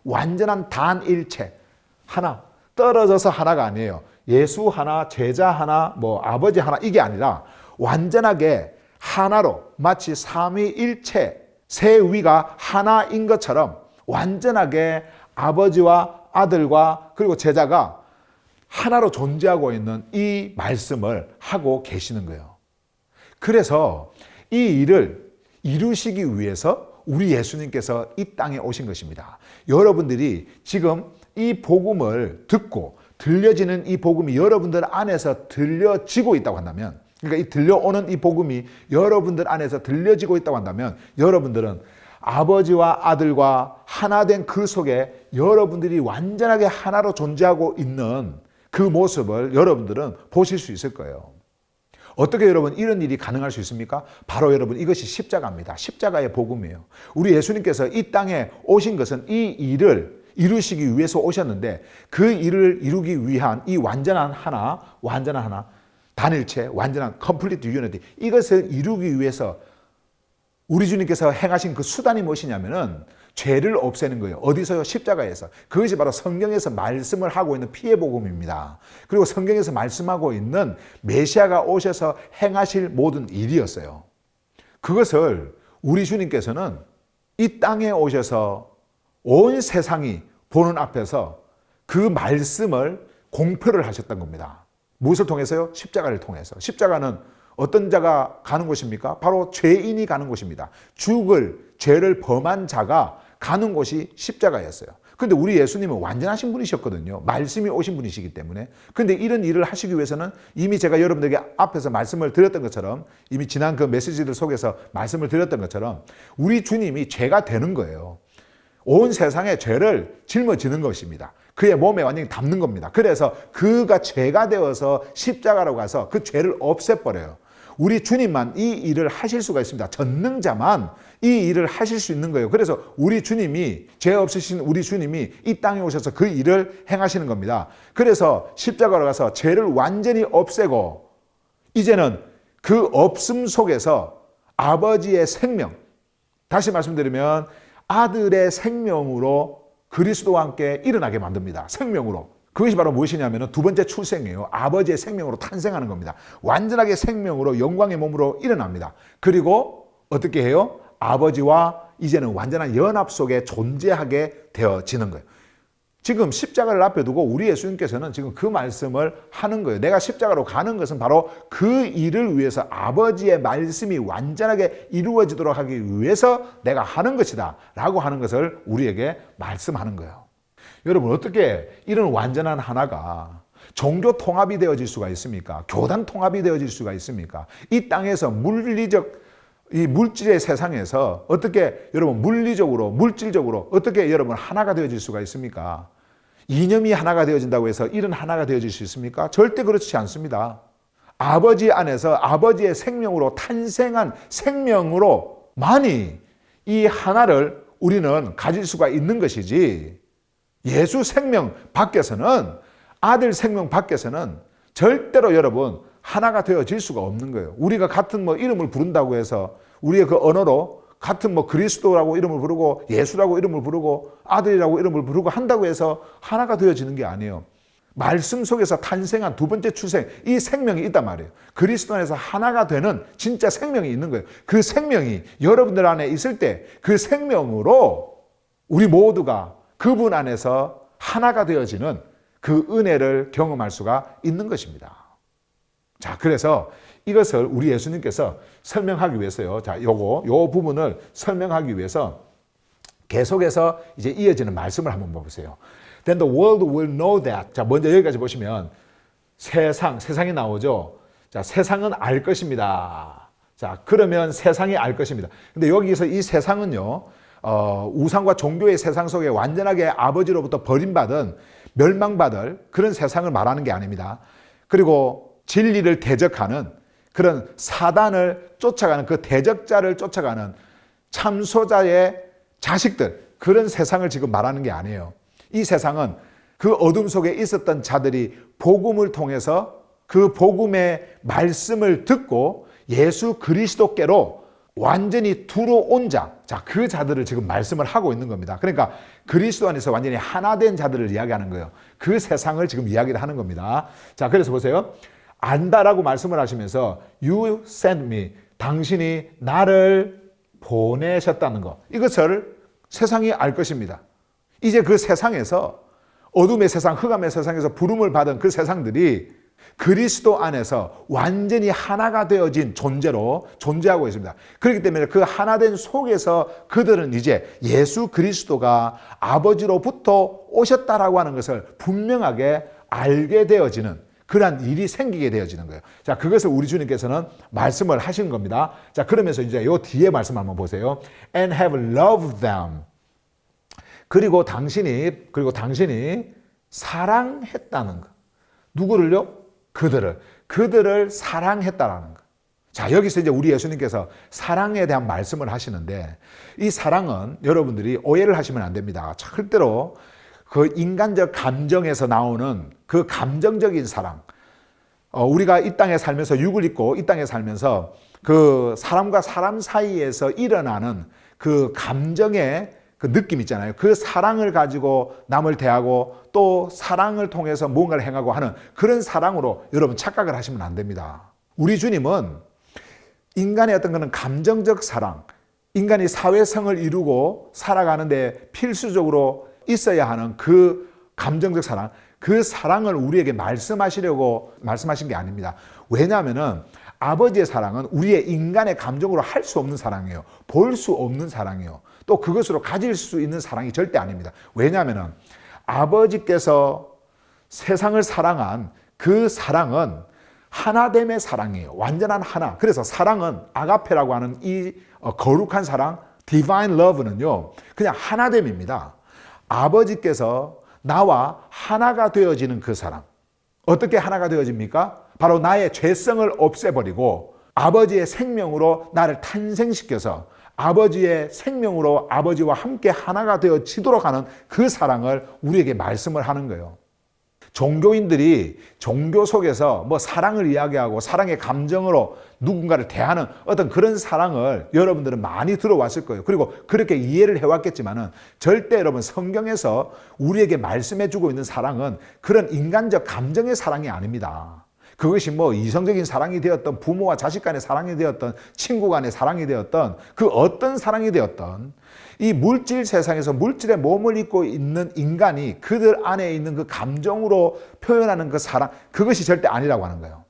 완전한 단일체, 하나, 떨어져서 하나가 아니에요. 예수 하나, 제자 하나, 뭐 아버지 하나, 이게 아니라 완전하게 하나로, 마치 삼위일체 세 위가 하나인 것처럼 완전하게 아버지와 아들과 그리고 제자가 하나로 존재하고 있는 이 말씀을 하고 계시는 거예요. 그래서 이 일을 이루시기 위해서 우리 예수님께서 이 땅에 오신 것입니다. 여러분들이 지금 이 복음을 듣고 들려지는 이 복음이 여러분들 안에서 들려지고 있다고 한다면, 그러니까 이 들려오는 이 복음이 여러분들 안에서 들려지고 있다고 한다면 여러분들은 아버지와 아들과 하나 된 그 속에 여러분들이 완전하게 하나로 존재하고 있는 그 모습을 여러분들은 보실 수 있을 거예요. 어떻게 여러분 이런 일이 가능할 수 있습니까? 바로 여러분 이것이 십자가입니다. 십자가의 복음이에요. 우리 예수님께서 이 땅에 오신 것은 이 일을 이루시기 위해서 오셨는데 그 일을 이루기 위한 이 완전한 하나, 단일체, 완전한 complete unity, 이것을 이루기 위해서 우리 주님께서 행하신 그 수단이 무엇이냐면은 죄를 없애는 거예요. 어디서요? 십자가에서. 그것이 바로 성경에서 말씀을 하고 있는 피의 복음입니다. 그리고 성경에서 말씀하고 있는 메시아가 오셔서 행하실 모든 일이었어요. 그것을 우리 주님께서는 이 땅에 오셔서 온 세상이 보는 앞에서 그 말씀을 공표를 하셨던 겁니다. 무엇을 통해서요? 십자가를 통해서. 십자가는 어떤 자가 가는 곳입니까? 바로 죄인이 가는 곳입니다. 죄를 범한 자가 가는 곳이 십자가였어요. 근데 우리 예수님은 완전하신 분이셨거든요. 말씀이 오신 분이시기 때문에. 근데 이런 일을 하시기 위해서는 이미 제가 여러분들에게 앞에서 말씀을 드렸던 것처럼, 이미 지난 그 메시지들 속에서 말씀을 드렸던 것처럼 우리 주님이 죄가 되는 거예요. 온 세상에 죄를 짊어지는 것입니다. 그의 몸에 완전히 담는 겁니다. 그래서 그가 죄가 되어서 십자가로 가서 그 죄를 없애버려요. 우리 주님만 이 일을 하실 수가 있습니다. 전능자만 이 일을 하실 수 있는 거예요. 그래서 우리 주님이, 죄 없으신 우리 주님이 이 땅에 오셔서 그 일을 행하시는 겁니다. 그래서 십자가로 가서 죄를 완전히 없애고 이제는 그 없음 속에서 아버지의 생명, 다시 말씀드리면 아들의 생명으로 그리스도와 함께 일어나게 만듭니다. 생명으로. 그것이 바로 무엇이냐면 두 번째 출생이에요. 아버지의 생명으로 탄생하는 겁니다. 완전하게 생명으로 영광의 몸으로 일어납니다. 그리고 어떻게 해요? 아버지와 이제는 완전한 연합 속에 존재하게 되어지는 거예요. 지금 십자가를 앞에 두고 우리 예수님께서는 지금 그 말씀을 하는 거예요. 내가 십자가로 가는 것은 바로 그 일을 위해서 아버지의 말씀이 완전하게 이루어지도록 하기 위해서 내가 하는 것이다 라고 하는 것을 우리에게 말씀하는 거예요. 여러분, 어떻게 이런 완전한 하나가 종교 통합이 되어질 수가 있습니까? 교단 통합이 되어질 수가 있습니까? 이 땅에서 이 물질의 세상에서 어떻게 여러분 물질적으로 어떻게 여러분 하나가 되어질 수가 있습니까? 이념이 하나가 되어진다고 해서 이런 하나가 되어질 수 있습니까? 절대 그렇지 않습니다. 아버지 안에서 아버지의 생명으로 탄생한 생명으로만이 이 하나를 우리는 가질 수가 있는 것이지, 예수 생명 밖에서는, 아들 생명 밖에서는 절대로 여러분 하나가 되어질 수가 없는 거예요. 우리가 같은 이름을 부른다고 해서 우리의 그 언어로 같은 그리스도라고 이름을 부르고 예수라고 이름을 부르고 아들이라고 이름을 부르고 한다고 해서 하나가 되어지는 게 아니에요. 말씀 속에서 탄생한 두 번째 출생, 이 생명이 있단 말이에요. 그리스도 안에서 하나가 되는 진짜 생명이 있는 거예요. 그 생명이 여러분들 안에 있을 때 그 생명으로 우리 모두가 그분 안에서 하나가 되어지는 그 은혜를 경험할 수가 있는 것입니다. 자, 그래서 이것을 우리 예수님께서 설명하기 위해서요. 자, 요 부분을 설명하기 위해서 계속해서 이제 이어지는 말씀을 한번 보세요. Then the world will know that. 자, 먼저 여기까지 보시면 세상이 나오죠. 자, 세상은 알 것입니다. 자, 그러면 세상이 알 것입니다. 근데 여기서 이 세상은요, 우상과 종교의 세상 속에 완전하게 아버지로부터 버림받은 멸망받을 그런 세상을 말하는 게 아닙니다. 그리고 진리를 대적하는 그런 사단을 쫓아가는 그 대적자를 쫓아가는 참소자의 자식들, 그런 세상을 지금 말하는 게 아니에요. 이 세상은 그 어둠 속에 있었던 자들이 복음을 통해서 그 복음의 말씀을 듣고 예수 그리스도께로 완전히 들어온 자, 자, 그 자들을 지금 말씀을 하고 있는 겁니다. 그러니까 그리스도 안에서 완전히 하나 된 자들을 이야기하는 거예요. 그 세상을 지금 이야기를 하는 겁니다. 자, 그래서 보세요. 안다라고 말씀을 하시면서 You sent me, 당신이 나를 보내셨다는 것, 이것을 세상이 알 것입니다. 이제 그 세상에서, 어둠의 세상, 흑암의 세상에서 부름을 받은 그 세상들이 그리스도 안에서 완전히 하나가 되어진 존재로 존재하고 있습니다. 그렇기 때문에 그 하나된 속에서 그들은 이제 예수 그리스도가 아버지로부터 오셨다라고 하는 것을 분명하게 알게 되어지는 그러한 일이 생기게 되어지는 거예요. 자, 그것을 우리 주님께서는 말씀을 하신 겁니다. 자, 그러면서 이제 요 뒤에 말씀 한번 보세요. And have loved them. 그리고 당신이 사랑했다는 것. 누구를요? 그들을 사랑했다라는 것. 자, 여기서 이제 우리 예수님께서 사랑에 대한 말씀을 하시는데, 이 사랑은 여러분들이 오해를 하시면 안 됩니다. 절대로 그 인간적 감정에서 나오는 그 감정적인 사랑, 우리가 이 땅에 살면서 육을 입고 이 땅에 살면서 그 사람과 사람 사이에서 일어나는 그 감정의 그 느낌 있잖아요. 그 사랑을 가지고 남을 대하고 또 사랑을 통해서 무언가를 행하고 하는 그런 사랑으로 여러분 착각을 하시면 안 됩니다. 우리 주님은 인간의 어떤 그런 감정적 사랑, 인간이 사회성을 이루고 살아가는데 필수적으로 있어야 하는 그 감정적 사랑, 그 사랑을 우리에게 말씀하시려고 말씀하신 게 아닙니다. 왜냐하면은 아버지의 사랑은 우리의 인간의 감정으로 할 수 없는 사랑이에요. 볼 수 없는 사랑이에요. 또 그것으로 가질 수 있는 사랑이 절대 아닙니다. 왜냐하면은 아버지께서 세상을 사랑한 그 사랑은 하나됨의 사랑이에요. 완전한 하나. 그래서 사랑은 아가페라고 하는 이 거룩한 사랑, divine love는요, 그냥 하나됨입니다. 아버지께서 나와 하나가 되어지는 그 사랑. 어떻게 하나가 되어집니까? 바로 나의 죄성을 없애버리고 아버지의 생명으로 나를 탄생시켜서 아버지의 생명으로 아버지와 함께 하나가 되어지도록 하는 그 사랑을 우리에게 말씀을 하는 거예요. 종교인들이 종교 속에서 뭐 사랑을 이야기하고 사랑의 감정으로 누군가를 대하는 어떤 그런 사랑을 여러분들은 많이 들어왔을 거예요. 그리고 그렇게 이해를 해왔겠지만은 절대 여러분 성경에서 우리에게 말씀해주고 있는 사랑은 그런 인간적 감정의 사랑이 아닙니다. 그것이 뭐 이성적인 사랑이 되었던 부모와 자식 간의 사랑이 되었던 친구 간의 사랑이 되었던 그 어떤 사랑이 되었던 이 물질 세상에서 물질에 몸을 입고 있는 인간이 그들 안에 있는 그 감정으로 표현하는 그 사랑, 그것이 절대 아니라고 하는 거예요.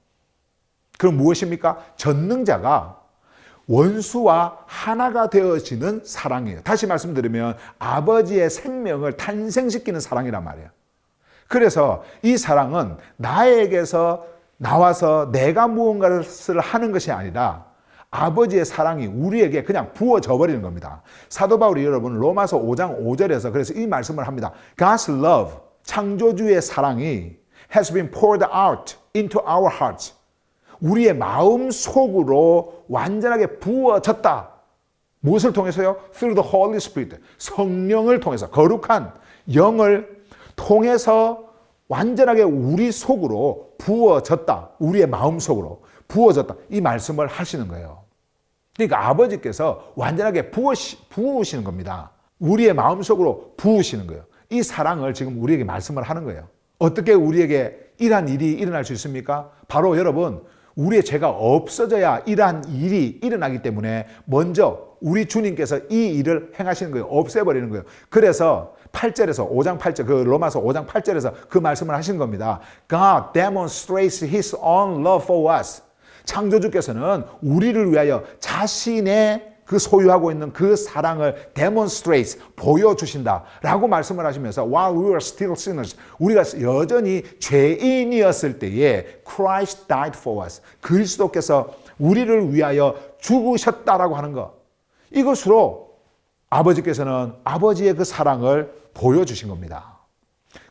그럼 무엇입니까? 전능자가 원수와 하나가 되어지는 사랑이에요. 다시 말씀드리면 아버지의 생명을 탄생시키는 사랑이란 말이에요. 그래서 이 사랑은 나에게서 나와서 내가 무언가를 하는 것이 아니라 아버지의 사랑이 우리에게 그냥 부어져 버리는 겁니다. 사도 바울이 여러분 로마서 5장 5절에서 그래서 이 말씀을 합니다. God's love, 창조주의 사랑이 has been poured out into our hearts. 우리의 마음 속으로 완전하게 부어졌다. 무엇을 통해서요? Through the Holy Spirit. 성령을 통해서, 거룩한 영을 통해서 완전하게 우리 속으로 부어졌다. 우리의 마음 속으로 부어졌다. 이 말씀을 하시는 거예요. 그러니까 아버지께서 완전하게 부으시는 겁니다. 우리의 마음 속으로 부으시는 거예요. 이 사랑을 지금 우리에게 말씀을 하는 거예요. 어떻게 우리에게 이러한 일이 일어날 수 있습니까? 바로 여러분, 우리의 죄가 없어져야 이러한 일이 일어나기 때문에 먼저 우리 주님께서 이 일을 행하시는 거예요. 없애버리는 거예요. 그래서 8절에서 5장 8절, 그 로마서 5장 8절에서 그 말씀을 하신 겁니다. God demonstrates His own love for us. 창조주께서는 우리를 위하여 자신의 그 소유하고 있는 그 사랑을 demonstrate, 보여주신다 라고 말씀을 하시면서 while we were still sinners, 우리가 여전히 죄인이었을 때에 Christ died for us. 그리스도께서 우리를 위하여 죽으셨다라고 하는 것. 이것으로 아버지께서는 아버지의 그 사랑을 보여주신 겁니다.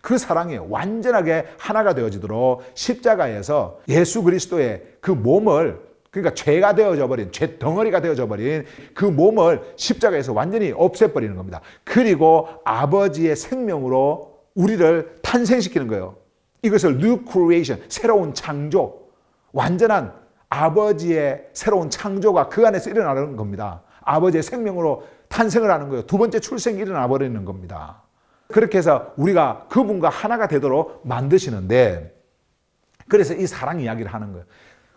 그 사랑이 완전하게 하나가 되어지도록 십자가에서 예수 그리스도의 그 몸을, 그러니까 죄가 되어져 버린, 죄 덩어리가 되어져 버린 그 몸을 십자가에서 완전히 없애버리는 겁니다. 그리고 아버지의 생명으로 우리를 탄생시키는 거예요. 이것을 new creation, 새로운 창조, 완전한 아버지의 새로운 창조가 그 안에서 일어나는 겁니다. 아버지의 생명으로 탄생을 하는 거예요. 두 번째 출생이 일어나 버리는 겁니다. 그렇게 해서 우리가 그분과 하나가 되도록 만드시는데, 그래서 이 사랑 이야기를 하는 거예요.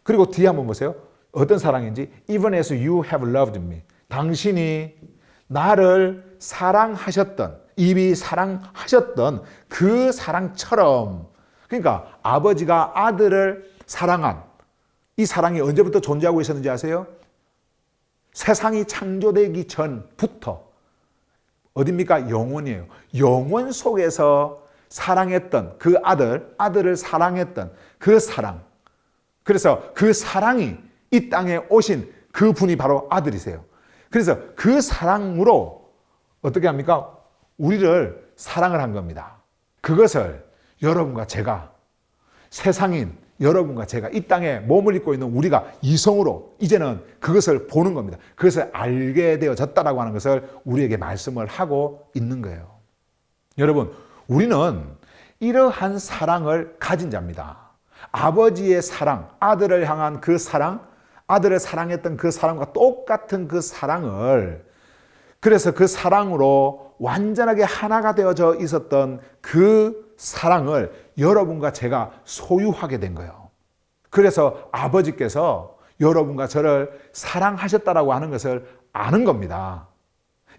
그리고 뒤에 한번 보세요. 어떤 사랑인지. Even as you have loved me. 당신이 나를 사랑하셨던, 이미 사랑하셨던 그 사랑처럼. 그러니까 아버지가 아들을 사랑한 이 사랑이 언제부터 존재하고 있었는지 아세요? 세상이 창조되기 전부터. 어딥니까? 영원이에요. 영원 속에서 사랑했던 그 아들을 사랑했던 그 사랑. 그래서 그 사랑이 이 땅에 오신 그 분이 바로 아들이세요. 그래서 그 사랑으로 어떻게 합니까? 우리를 사랑을 한 겁니다. 그것을 여러분과 제가, 세상인 여러분과 제가, 이 땅에 몸을 입고 있는 우리가 이성으로 이제는 그것을 보는 겁니다. 그것을 알게 되어졌다라고 하는 것을 우리에게 말씀을 하고 있는 거예요. 여러분, 우리는 이러한 사랑을 가진 자입니다. 아버지의 사랑, 아들을 향한 그 사랑, 아들을 사랑했던 그 사랑과 똑같은 그 사랑을, 그래서 그 사랑으로 완전하게 하나가 되어져 있었던 그 사랑을 여러분과 제가 소유하게 된 거예요. 그래서 아버지께서 여러분과 저를 사랑하셨다라고 하는 것을 아는 겁니다.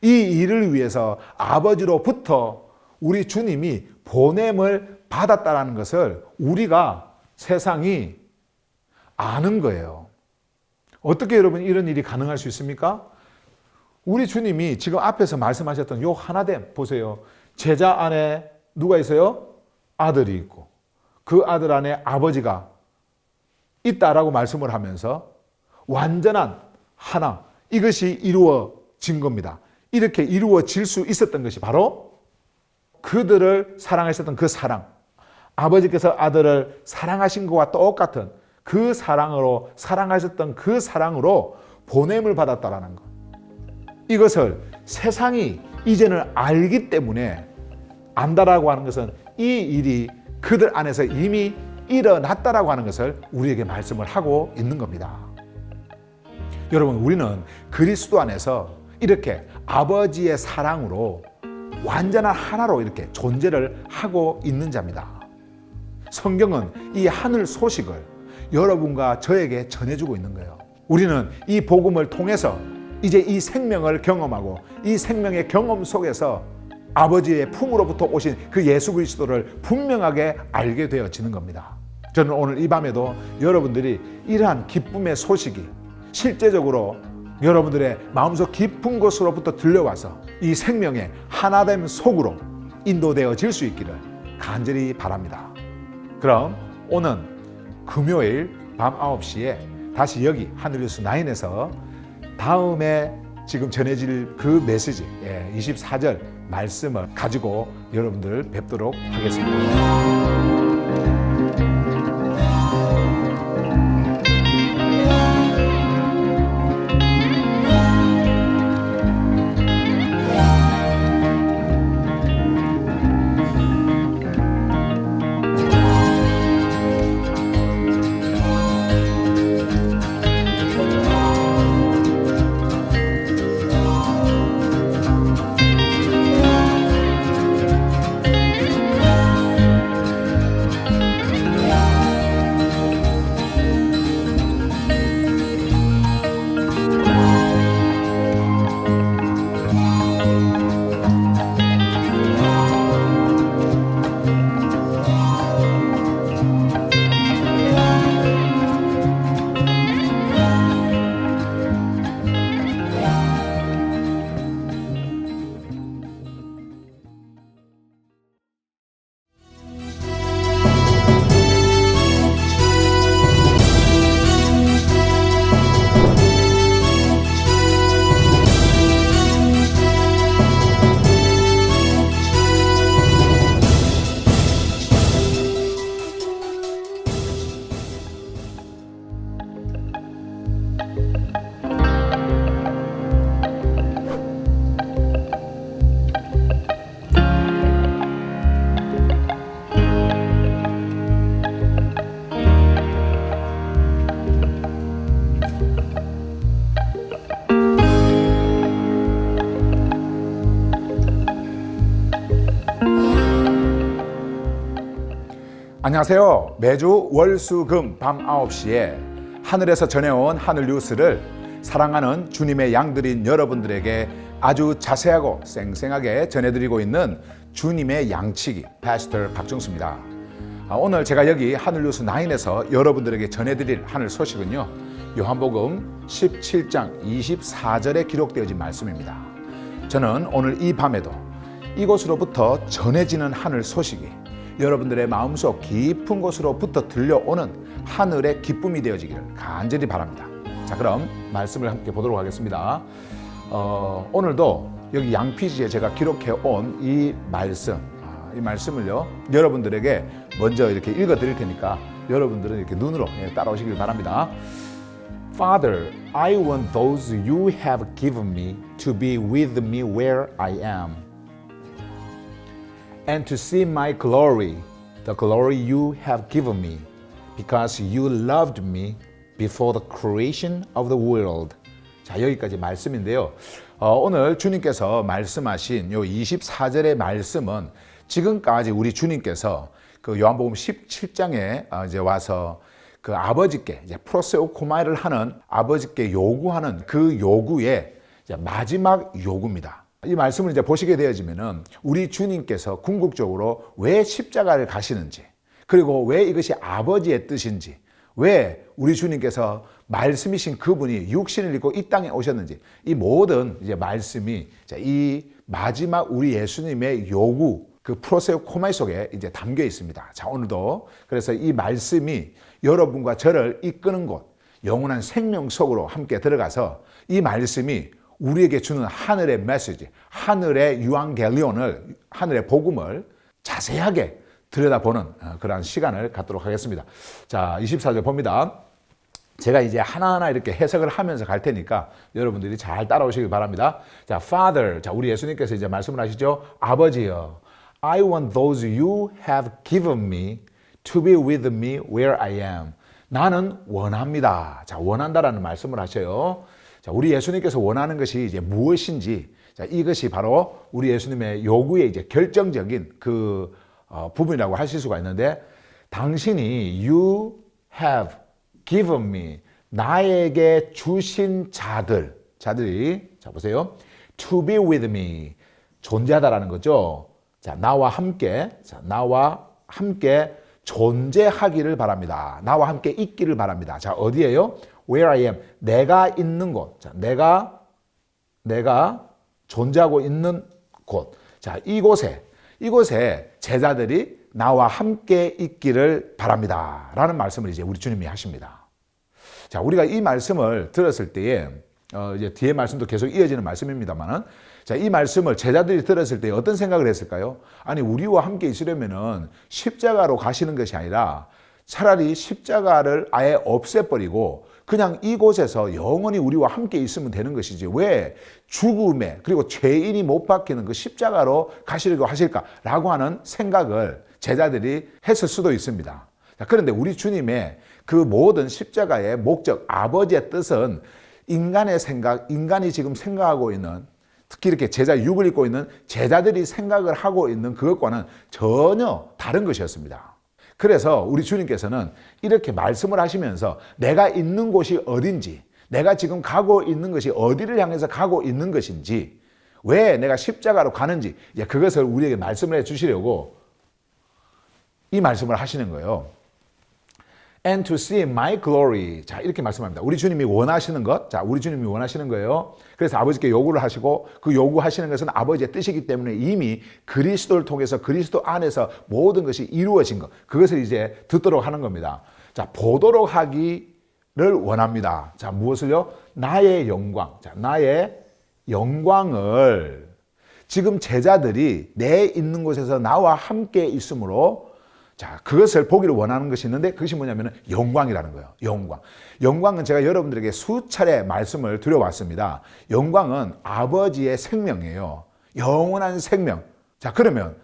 이 일을 위해서 아버지로부터 우리 주님이 보냄을 받았다라는 것을 우리가, 세상이 아는 거예요. 어떻게 여러분 이런 일이 가능할 수 있습니까? 우리 주님이 지금 앞에서 말씀하셨던 요 하나됨 보세요. 제자 안에 누가 있어요? 아들이 있고 그 아들 안에 아버지가 있다라고 말씀을 하면서 완전한 하나, 이것이 이루어진 겁니다. 이렇게 이루어질 수 있었던 것이 바로 그들을 사랑하셨던 그 사랑, 아버지께서 아들을 사랑하신 것과 똑같은 그 사랑으로, 사랑하셨던 그 사랑으로 보냄을 받았다라는 것. 이것을 세상이 이제는 알기 때문에, 안다라고 하는 것은 이 일이 그들 안에서 이미 일어났다라고 하는 것을 우리에게 말씀을 하고 있는 겁니다. 여러분, 우리는 그리스도 안에서 이렇게 아버지의 사랑으로 완전한 하나로 이렇게 존재를 하고 있는 자입니다. 성경은 이 하늘 소식을 여러분과 저에게 전해주고 있는 거예요. 우리는 이 복음을 통해서 이제 이 생명을 경험하고 이 생명의 경험 속에서 아버지의 품으로부터 오신 그 예수 그리스도를 분명하게 알게 되어지는 겁니다. 저는 오늘 이 밤에도 여러분들이 이러한 기쁨의 소식이 실제적으로 여러분들의 마음속 깊은 곳으로부터 들려와서 이 생명의 하나됨 속으로 인도되어질 수 있기를 간절히 바랍니다. 그럼 오늘 금요일 밤 9시에 다시 여기 하늘뉴스 9에서 다음에 지금 전해질 그 메시지 24절 말씀을 가지고 여러분들 뵙도록 하겠습니다. 안녕하세요. 매주 월수금 밤 9시에 하늘에서 전해온 하늘 뉴스를 사랑하는 주님의 양들인 여러분들에게 아주 자세하고 쌩쌩하게 전해드리고 있는 주님의 양치기 패스터 박정수입니다. 오늘 제가 여기 하늘 뉴스 9에서 여러분들에게 전해드릴 하늘 소식은요, 요한복음 17장 24절에 기록되어진 말씀입니다. 저는 오늘 이 밤에도 이곳으로부터 전해지는 하늘 소식이 여러분들의 마음속 깊은 곳으로부터 들려오는 하늘의 기쁨이 되어지기를 간절히 바랍니다. 자, 그럼 말씀을 함께 보도록 하겠습니다. 오늘도 여기 양피지에 제가 기록해 온 이 말씀을요, 여러분들에게 먼저 이렇게 읽어 드릴 테니까 여러분들은 이렇게 눈으로 따라오시길 바랍니다. Father, I want those you have given me to be with me where I am, and to see my glory, the glory you have given me, because you loved me before the creation of the world. 자, 여기까지 말씀인데요. 오늘 주님께서 말씀하신 요 24절의 말씀은 지금까지 우리 주님께서 그 요한복음 17장에 이제 와서 그 아버지께 이제 프로세오코마이를 하는 아버지께 요구하는 그 요구의 이제 마지막 요구입니다. 이 말씀을 이제 보시게 되어지면은 우리 주님께서 궁극적으로 왜 십자가를 가시는지, 그리고 왜 이것이 아버지의 뜻인지, 왜 우리 주님께서 말씀이신 그분이 육신을 입고 이 땅에 오셨는지, 이 모든 이제 말씀이 이 마지막 우리 예수님의 요구, 그 프로세오코마이 속에 이제 담겨 있습니다. 자, 오늘도 그래서 이 말씀이 여러분과 저를 이끄는 곳, 영원한 생명 속으로 함께 들어가서 이 말씀이 우리에게 주는 하늘의 메시지, 하늘의 유앙겔리온을, 하늘의 복음을 자세하게 들여다보는 그러한 시간을 갖도록 하겠습니다. 자, 24절 봅니다. 제가 이제 하나하나 이렇게 해석을 하면서 갈 테니까 여러분들이 잘 따라오시길 바랍니다. 자, Father, 자, 우리 예수님께서 이제 말씀을 하시죠. 아버지여, I want those you have given me to be with me where I am. 나는 원합니다. 자, 원한다라는 말씀을 하셔요. 자, 우리 예수님께서 원하는 것이 이제 무엇인지, 자, 이것이 바로 우리 예수님의 요구의 이제 결정적인 그 부분이라고 하실 수가 있는데, 당신이 you have given me, 나에게 주신 자들이, 자, 보세요. to be with me, 존재하다라는 거죠. 자, 나와 함께 존재하기를 바랍니다. 나와 함께 있기를 바랍니다. 자, 어디예요? Where I am, 내가 있는 곳. 자, 내가 존재하고 있는 곳. 자, 이곳에 제자들이 나와 함께 있기를 바랍니다. 라는 말씀을 이제 우리 주님이 하십니다. 자, 우리가 이 말씀을 들었을 때에, 이제 뒤에 말씀도 계속 이어지는 말씀입니다만은, 자, 이 말씀을 제자들이 들었을 때 어떤 생각을 했을까요? 아니, 우리와 함께 있으려면은 십자가로 가시는 것이 아니라 차라리 십자가를 아예 없애버리고 그냥 이곳에서 영원히 우리와 함께 있으면 되는 것이지, 왜 죽음에, 그리고 죄인이 못 박히는 그 십자가로 가시려고 하실까라고 하는 생각을 제자들이 했을 수도 있습니다. 자, 그런데 우리 주님의 그 모든 십자가의 목적, 아버지의 뜻은 인간의 생각, 인간이 지금 생각하고 있는, 특히 이렇게 제자 육을 입고 있는 제자들이 생각을 하고 있는 그것과는 전혀 다른 것이었습니다. 그래서 우리 주님께서는 이렇게 말씀을 하시면서 내가 있는 곳이 어딘지, 내가 지금 가고 있는 것이 어디를 향해서 가고 있는 것인지, 왜 내가 십자가로 가는지, 그것을 우리에게 말씀을 해 주시려고 이 말씀을 하시는 거예요. And to see my glory. 자, 이렇게 말씀합니다. 우리 주님이 원하시는 것, 자, 우리 주님이 원하시는 거예요. 그래서 아버지께 요구를 하시고, 그 요구하시는 것은 아버지의 뜻이기 때문에 이미 그리스도를 통해서 그리스도 안에서 모든 것이 이루어진 것, 그것을 이제 듣도록 하는 겁니다. 자, 보도록 하기를 원합니다. 자, 무엇을요? 나의 영광. 자, 나의 영광을 지금 제자들이 내 있는 곳에서 나와 함께 있으므로, 자, 그것을 보기를 원하는 것이 있는데, 그것이 뭐냐면 영광이라는 거예요. 영광. 영광은 제가 여러분들에게 수차례 말씀을 드려왔습니다. 영광은 아버지의 생명이에요. 영원한 생명. 자, 그러면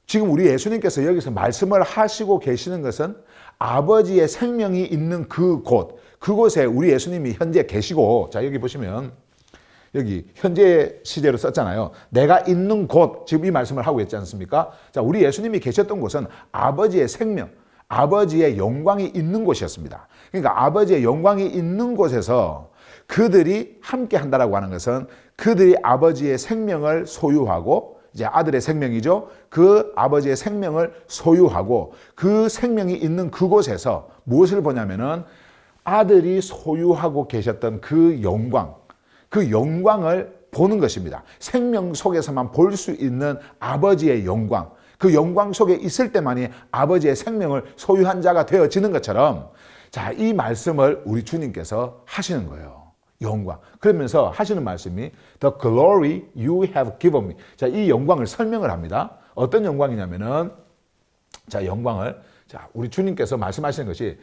지금 우리 예수님께서 여기서 말씀을 하시고 계시는 것은 아버지의 생명이 있는 그곳에 우리 예수님이 현재 계시고, 자, 여기 보시면 여기 현재 시제로 썼잖아요. 내가 있는 곳, 지금 이 말씀을 하고 있지 않습니까? 자, 우리 예수님이 계셨던 곳은 아버지의 생명, 아버지의 영광이 있는 곳이었습니다. 그러니까 아버지의 영광이 있는 곳에서 그들이 함께 한다라고 하는 것은 그들이 아버지의 생명을 소유하고, 이제 아들의 생명이죠. 그 아버지의 생명을 소유하고 그 생명이 있는 그곳에서 무엇을 보냐면은 아들이 소유하고 계셨던 그 영광을 보는 것입니다. 생명 속에서만 볼 수 있는 아버지의 영광, 그 영광 속에 있을 때만이 아버지의 생명을 소유한 자가 되어지는 것처럼, 자, 이 말씀을 우리 주님께서 하시는 거예요. 영광. 그러면서 하시는 말씀이 The glory you have given me. 자, 이 영광을 설명을 합니다. 어떤 영광이냐면은, 자, 영광을, 자, 우리 주님께서 말씀하시는 것이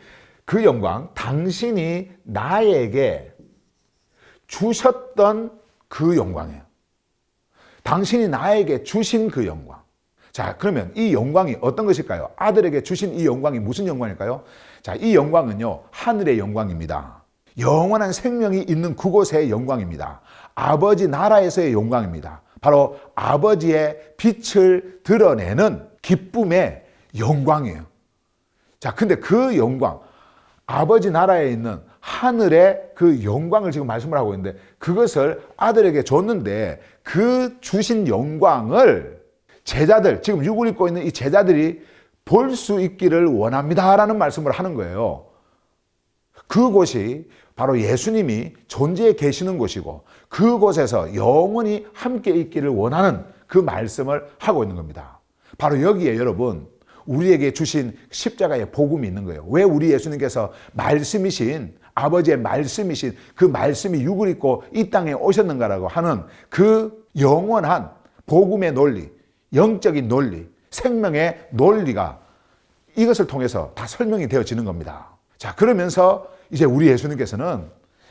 그 영광, 당신이 나에게 주셨던 그 영광이에요. 당신이 나에게 주신 그 영광. 자, 그러면 이 영광이 어떤 것일까요? 아들에게 주신 이 영광이 무슨 영광일까요? 자, 이 영광은요, 하늘의 영광입니다. 영원한 생명이 있는 그곳의 영광입니다. 아버지 나라에서의 영광입니다. 바로 아버지의 빛을 드러내는 기쁨의 영광이에요. 자, 근데 그 영광, 아버지 나라에 있는 하늘의 그 영광을 지금 말씀을 하고 있는데, 그것을 아들에게 줬는데 그 주신 영광을 제자들, 지금 육을 입고 있는 이 제자들이 볼 수 있기를 원합니다라는 말씀을 하는 거예요. 그곳이 바로 예수님이 존재해 계시는 곳이고 그곳에서 영원히 함께 있기를 원하는 그 말씀을 하고 있는 겁니다. 바로 여기에 여러분, 우리에게 주신 십자가의 복음이 있는 거예요. 왜 우리 예수님께서 말씀이신, 아버지의 말씀이신 그 말씀이 육을 입고 이 땅에 오셨는가라고 하는 그 영원한 복음의 논리, 영적인 논리, 생명의 논리가 이것을 통해서 다 설명이 되어지는 겁니다. 자, 그러면서 이제 우리 예수님께서는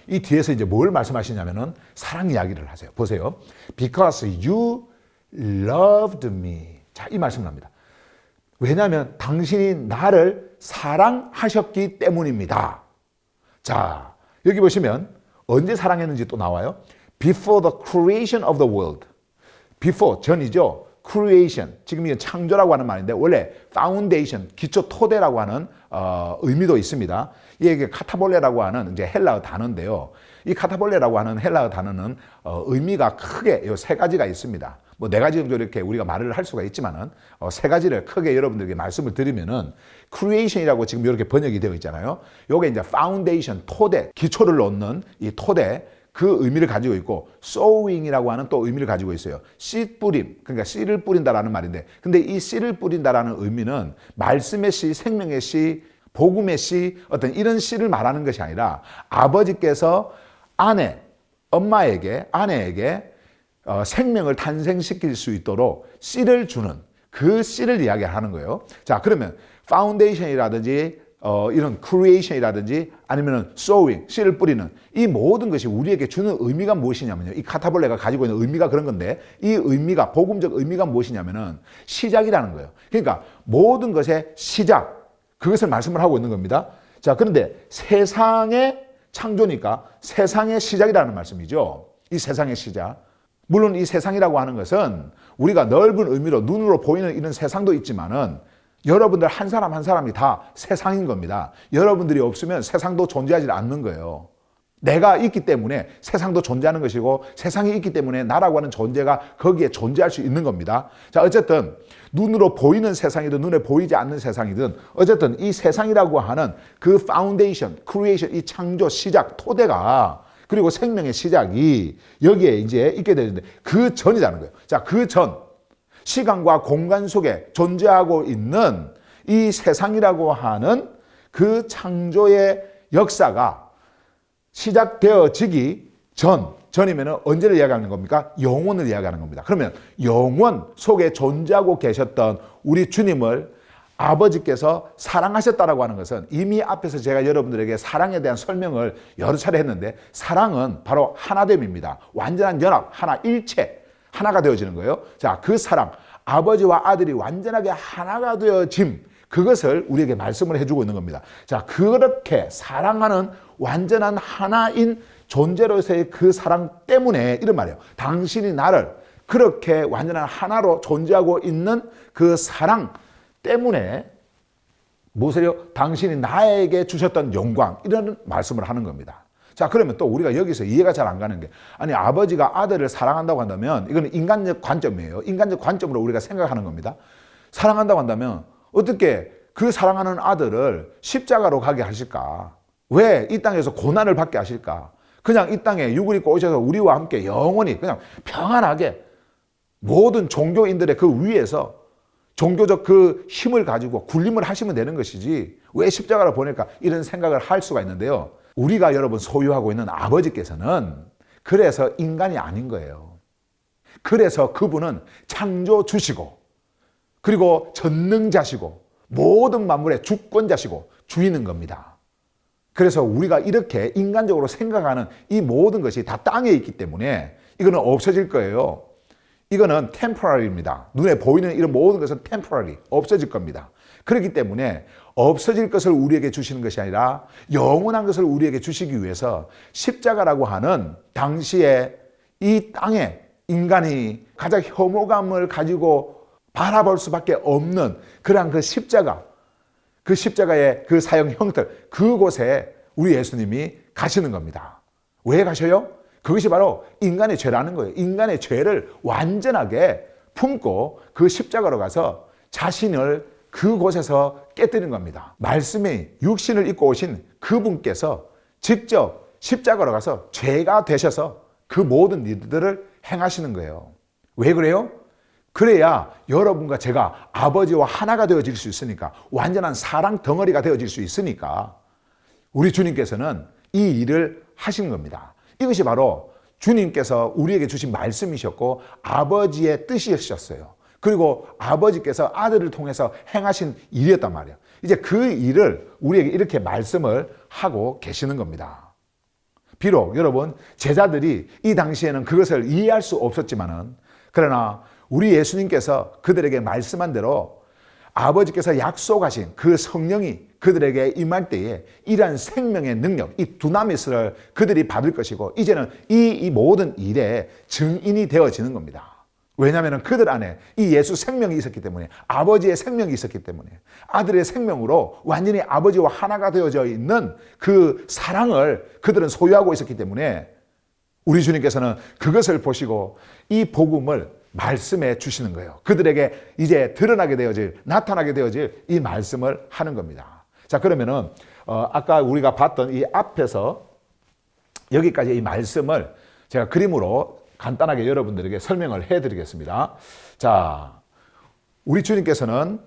이 뒤에서 이제 뭘 말씀하시냐면은 사랑 이야기를 하세요. 보세요. Because you loved me. 자, 이 말씀을 합니다. 왜냐하면 당신이 나를 사랑하셨기 때문입니다. 자, 여기 보시면 언제 사랑했는지 또 나와요. Before the creation of the world. Before, 전이죠. Creation, 지금 이게 창조라고 하는 말인데 원래 Foundation, 기초 토대라고 하는 의미도 있습니다. 이게 카타볼레라고 하는 이제 헬라어 단어인데요. 이 카타볼레라고 하는 헬라어 단어는 의미가 크게 이 세 가지가 있습니다. 뭐 네 가지 정도 이렇게 우리가 말을 할 수가 있지만은 세 가지를 크게 여러분들에게 말씀을 드리면은 Creation이라고 지금 이렇게 번역이 되어 있잖아요. 요게 이제 Foundation, 토대, 기초를 놓는 이 토대, 그 의미를 가지고 있고, sowing이라고 하는 또 의미를 가지고 있어요. 씨 뿌림, 그러니까 씨를 뿌린다라는 말인데, 근데 이 씨를 뿌린다라는 의미는 말씀의 씨, 생명의 씨, 복음의 씨, 어떤 이런 씨를 말하는 것이 아니라 아버지께서 엄마에게, 아내에게 생명을 탄생시킬 수 있도록 씨를 주는 그 씨를 이야기하는 거예요. 자, 그러면 파운데이션이라든지 이런 크리에이션이라든지 아니면 sowing, 씨를 뿌리는 이 모든 것이 우리에게 주는 의미가 무엇이냐면요. 이 카타볼레가 가지고 있는 의미가 그런 건데, 이 의미가, 복음적 의미가 무엇이냐면은 시작이라는 거예요. 그러니까 모든 것의 시작, 그것을 말씀을 하고 있는 겁니다. 자, 그런데 세상의 창조니까 세상의 시작이라는 말씀이죠. 이 세상의 시작. 물론 이 세상이라고 하는 것은 우리가 넓은 의미로 눈으로 보이는 이런 세상도 있지만은 여러분들 한 사람 한 사람이 다 세상인 겁니다. 여러분들이 없으면 세상도 존재하지 않는 거예요. 내가 있기 때문에 세상도 존재하는 것이고, 세상이 있기 때문에 나라고 하는 존재가 거기에 존재할 수 있는 겁니다. 자, 어쨌든 눈으로 보이는 세상이든 눈에 보이지 않는 세상이든 어쨌든 이 세상이라고 하는 그 파운데이션, 크리에이션, 이 창조, 시작, 토대가, 그리고 생명의 시작이 여기에 이제 있게 되는데 그 전이라는 거예요. 자, 그 전, 시간과 공간 속에 존재하고 있는 이 세상이라고 하는 그 창조의 역사가 시작되어지기 전이면 언제를 이야기하는 겁니까? 영원을 이야기하는 겁니다. 그러면 영원 속에 존재하고 계셨던 우리 주님을 아버지께서 사랑하셨다라고 하는 것은 이미 앞에서 제가 여러분들에게 사랑에 대한 설명을 여러 차례 했는데, 사랑은 바로 하나됨입니다. 완전한 연합, 하나, 일체, 하나가 되어지는 거예요. 자, 그 사랑, 아버지와 아들이 완전하게 하나가 되어짐, 그것을 우리에게 말씀을 해주고 있는 겁니다. 자, 그렇게 사랑하는 완전한 하나인 존재로서의 그 사랑 때문에 이런 말이에요. 당신이 나를 그렇게 완전한 하나로 존재하고 있는 그 사랑 때문에 무엇을요? 당신이 나에게 주셨던 영광, 이런 말씀을 하는 겁니다. 자, 그러면 또 우리가 여기서 이해가 잘 안 가는 게, 아니 아버지가 아들을 사랑한다고 한다면 이거는 인간적 관점이에요. 인간적 관점으로 우리가 생각하는 겁니다. 사랑한다고 한다면 어떻게 그 사랑하는 아들을 십자가로 가게 하실까? 왜 이 땅에서 고난을 받게 하실까? 그냥 이 땅에 육을 입고 오셔서 우리와 함께 영원히 그냥 평안하게 모든 종교인들의 그 위에서 종교적 그 힘을 가지고 군림을 하시면 되는 것이지 왜 십자가를 보낼까? 이런 생각을 할 수가 있는데요. 우리가 여러분 소유하고 있는 아버지께서는 그래서 인간이 아닌 거예요. 그래서 그분은 창조주시고 그리고 전능자시고 모든 만물의 주권자시고 주인인 겁니다. 그래서 우리가 이렇게 인간적으로 생각하는 이 모든 것이 다 땅에 있기 때문에 이거는 없어질 거예요. 이거는 temporary입니다. 눈에 보이는 이런 모든 것은 temporary, 없어질 겁니다. 그렇기 때문에 없어질 것을 우리에게 주시는 것이 아니라 영원한 것을 우리에게 주시기 위해서 십자가라고 하는 당시에 이 땅에 인간이 가장 혐오감을 가지고 바라볼 수밖에 없는 그러한 그 십자가, 그 십자가의 그 사형 형틀, 그곳에 우리 예수님이 가시는 겁니다. 왜 가셔요? 그것이 바로 인간의 죄라는 거예요. 인간의 죄를 완전하게 품고 그 십자가로 가서 자신을 그곳에서 깨뜨린 겁니다. 말씀이 육신을 입고 오신 그분께서 직접 십자가로 가서 죄가 되셔서 그 모든 일들을 행하시는 거예요. 왜 그래요? 그래야 여러분과 제가 아버지와 하나가 되어질 수 있으니까, 완전한 사랑 덩어리가 되어질 수 있으니까 우리 주님께서는 이 일을 하신 겁니다. 이것이 바로 주님께서 우리에게 주신 말씀이셨고 아버지의 뜻이셨어요. 그리고 아버지께서 아들을 통해서 행하신 일이었단 말이에요. 이제 그 일을 우리에게 이렇게 말씀을 하고 계시는 겁니다. 비록 여러분 제자들이 이 당시에는 그것을 이해할 수 없었지만은, 그러나 우리 예수님께서 그들에게 말씀한 대로 아버지께서 약속하신 그 성령이 그들에게 임할 때에 이러한 생명의 능력, 이 두나미스를 그들이 받을 것이고 이제는 이 모든 일의 증인이 되어지는 겁니다. 왜냐하면 그들 안에 이 예수 생명이 있었기 때문에, 아버지의 생명이 있었기 때문에, 아들의 생명으로 완전히 아버지와 하나가 되어져 있는 그 사랑을 그들은 소유하고 있었기 때문에 우리 주님께서는 그것을 보시고 이 복음을 말씀해 주시는 거예요. 그들에게 이제 드러나게 되어질, 나타나게 되어질 이 말씀을 하는 겁니다. 자, 그러면은 아까 우리가 봤던 이 앞에서 여기까지 이 말씀을 제가 그림으로 간단하게 여러분들에게 설명을 해드리겠습니다. 자, 우리 주님께서는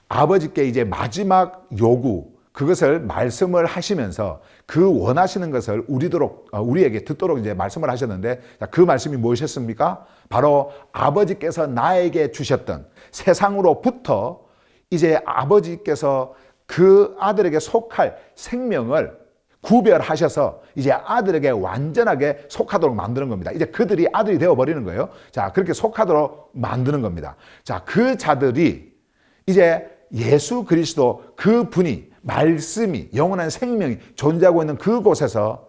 아버지께 이제 마지막 요구, 그것을 말씀을 하시면서 그 원하시는 것을 우리에게 듣도록 이제 말씀을 하셨는데, 그 말씀이 무엇이었습니까? 바로 아버지께서 나에게 주셨던, 세상으로부터 이제 아버지께서 그 아들에게 속할 생명을 구별하셔서 이제 아들에게 완전하게 속하도록 만드는 겁니다. 이제 그들이 아들이 되어버리는 거예요. 자, 그렇게 속하도록 만드는 겁니다. 자, 그 자들이 이제 예수 그리스도 그 분이, 말씀이, 영원한 생명이 존재하고 있는 그곳에서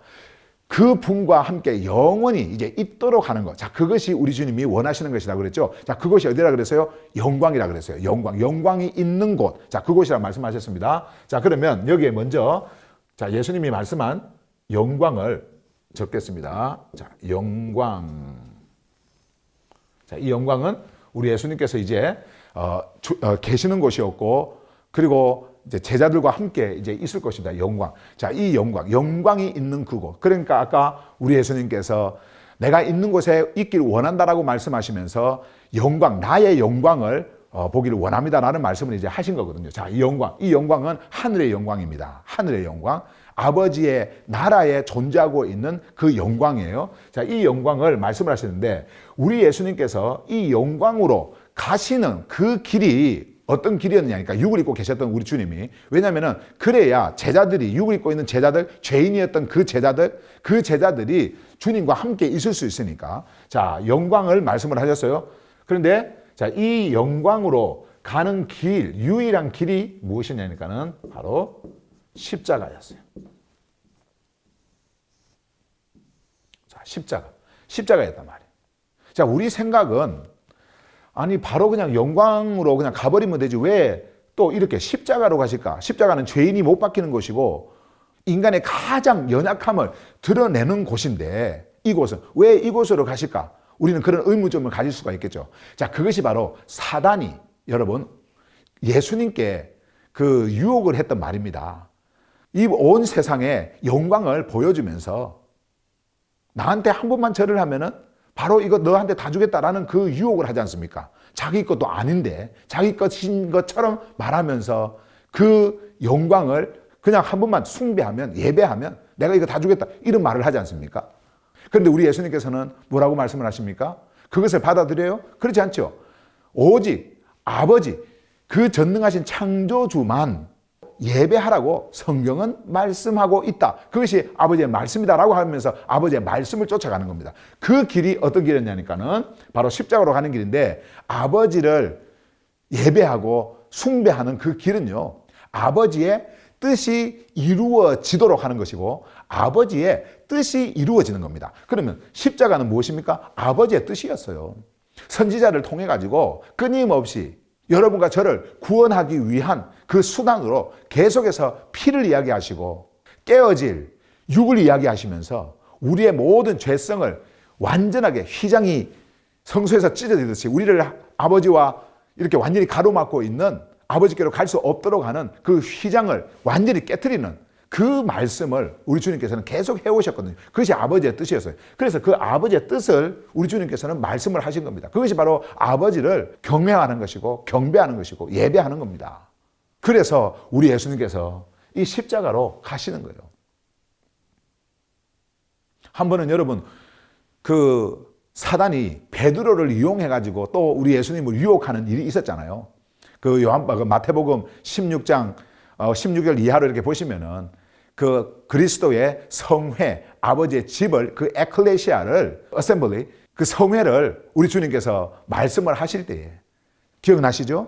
그 분과 함께 영원히 이제 있도록 하는 것. 자, 그것이 우리 주님이 원하시는 것이라 그랬죠. 자, 그것이 어디라 그랬어요? 영광이라 그랬어요. 영광이 있는 곳. 자, 그곳이라 말씀하셨습니다. 자, 그러면 여기에 먼저 자, 예수님이 말씀한 영광을 적겠습니다. 자, 영광. 자, 이 영광은 우리 예수님께서 이제 계시는 곳이었고, 그리고 이제 제자들과 함께 이제 있을 것입니다. 영광. 자, 이 영광이 있는 그곳. 그러니까 아까 우리 예수님께서 내가 있는 곳에 있기를 원한다라고 말씀하시면서 영광, 나의 영광을 보기를 원합니다라는 말씀을 이제 하신 거거든요. 자, 이 영광은 하늘의 영광입니다. 하늘의 영광. 아버지의 나라에 존재하고 있는 그 영광이에요. 자, 이 영광을 말씀을 하시는데, 우리 예수님께서 이 영광으로 가시는 그 길이 어떤 길이었느냐니까, 육을 입고 계셨던 우리 주님이. 왜냐면은 그래야 제자들이, 육을 입고 있는 제자들, 죄인이었던 그 제자들이 주님과 함께 있을 수 있으니까. 자, 영광을 말씀을 하셨어요. 그런데 자, 이 영광으로 가는 길, 유일한 길이 무엇이냐니까는 바로 십자가였어요. 자, 십자가였단 말이에요. 자, 우리 생각은 아니 바로 그냥 영광으로 그냥 가버리면 되지 왜 또 이렇게 십자가로 가실까? 십자가는 죄인이 못 박히는 곳이고 인간의 가장 연약함을 드러내는 곳인데 이곳은 왜 이곳으로 가실까? 우리는 그런 의문점을 가질 수가 있겠죠. 자, 그것이 바로 사단이 여러분 예수님께 그 유혹을 했던 말입니다. 이 온 세상에 영광을 보여주면서 나한테 한 번만 절을 하면은 바로 이거 너한테 다 주겠다라는 그 유혹을 하지 않습니까? 자기 것도 아닌데 자기 것인 것처럼 말하면서 그 영광을 그냥 한 번만 숭배하면 예배하면 내가 이거 다 주겠다 이런 말을 하지 않습니까? 그런데 우리 예수님께서는 뭐라고 말씀을 하십니까? 그것을 받아들여요? 그렇지 않죠. 오직 아버지 그 전능하신 창조주만 예배하라고 성경은 말씀하고 있다. 그것이 아버지의 말씀이다라고 하면서 아버지의 말씀을 쫓아가는 겁니다. 그 길이 어떤 길이냐니까는 바로 십자가로 가는 길인데 아버지를 예배하고 숭배하는 그 길은요. 아버지의 뜻이 이루어지도록 하는 것이고 아버지의 뜻이 이루어지는 겁니다. 그러면 십자가는 무엇입니까? 아버지의 뜻이었어요. 선지자를 통해 가지고 끊임없이 여러분과 저를 구원하기 위한 그 수단으로 계속해서 피를 이야기하시고 깨어질 육을 이야기하시면서 우리의 모든 죄성을 완전하게 휘장이 성소에서 찢어지듯이 우리를 아버지와 이렇게 완전히 가로막고 있는 아버지께로 갈 수 없도록 하는 그 휘장을 완전히 깨트리는 그 말씀을 우리 주님께서는 계속 해오셨거든요. 그것이 아버지의 뜻이었어요. 그래서 그 아버지의 뜻을 우리 주님께서는 말씀을 하신 겁니다. 그것이 바로 아버지를 경외하는 것이고 경배하는 것이고 예배하는 겁니다. 그래서 우리 예수님께서 이 십자가로 가시는 거예요. 한 번은 여러분 그 사단이 베드로를 이용해가지고 또 우리 예수님을 유혹하는 일이 있었잖아요. 그 마태복음 16장 16절 이하로 이렇게 보시면은 그 그리스도의 성회, 아버지의 집을 그 에클레시아를 어셈블리 그 성회를 우리 주님께서 말씀을 하실 때에 기억나시죠?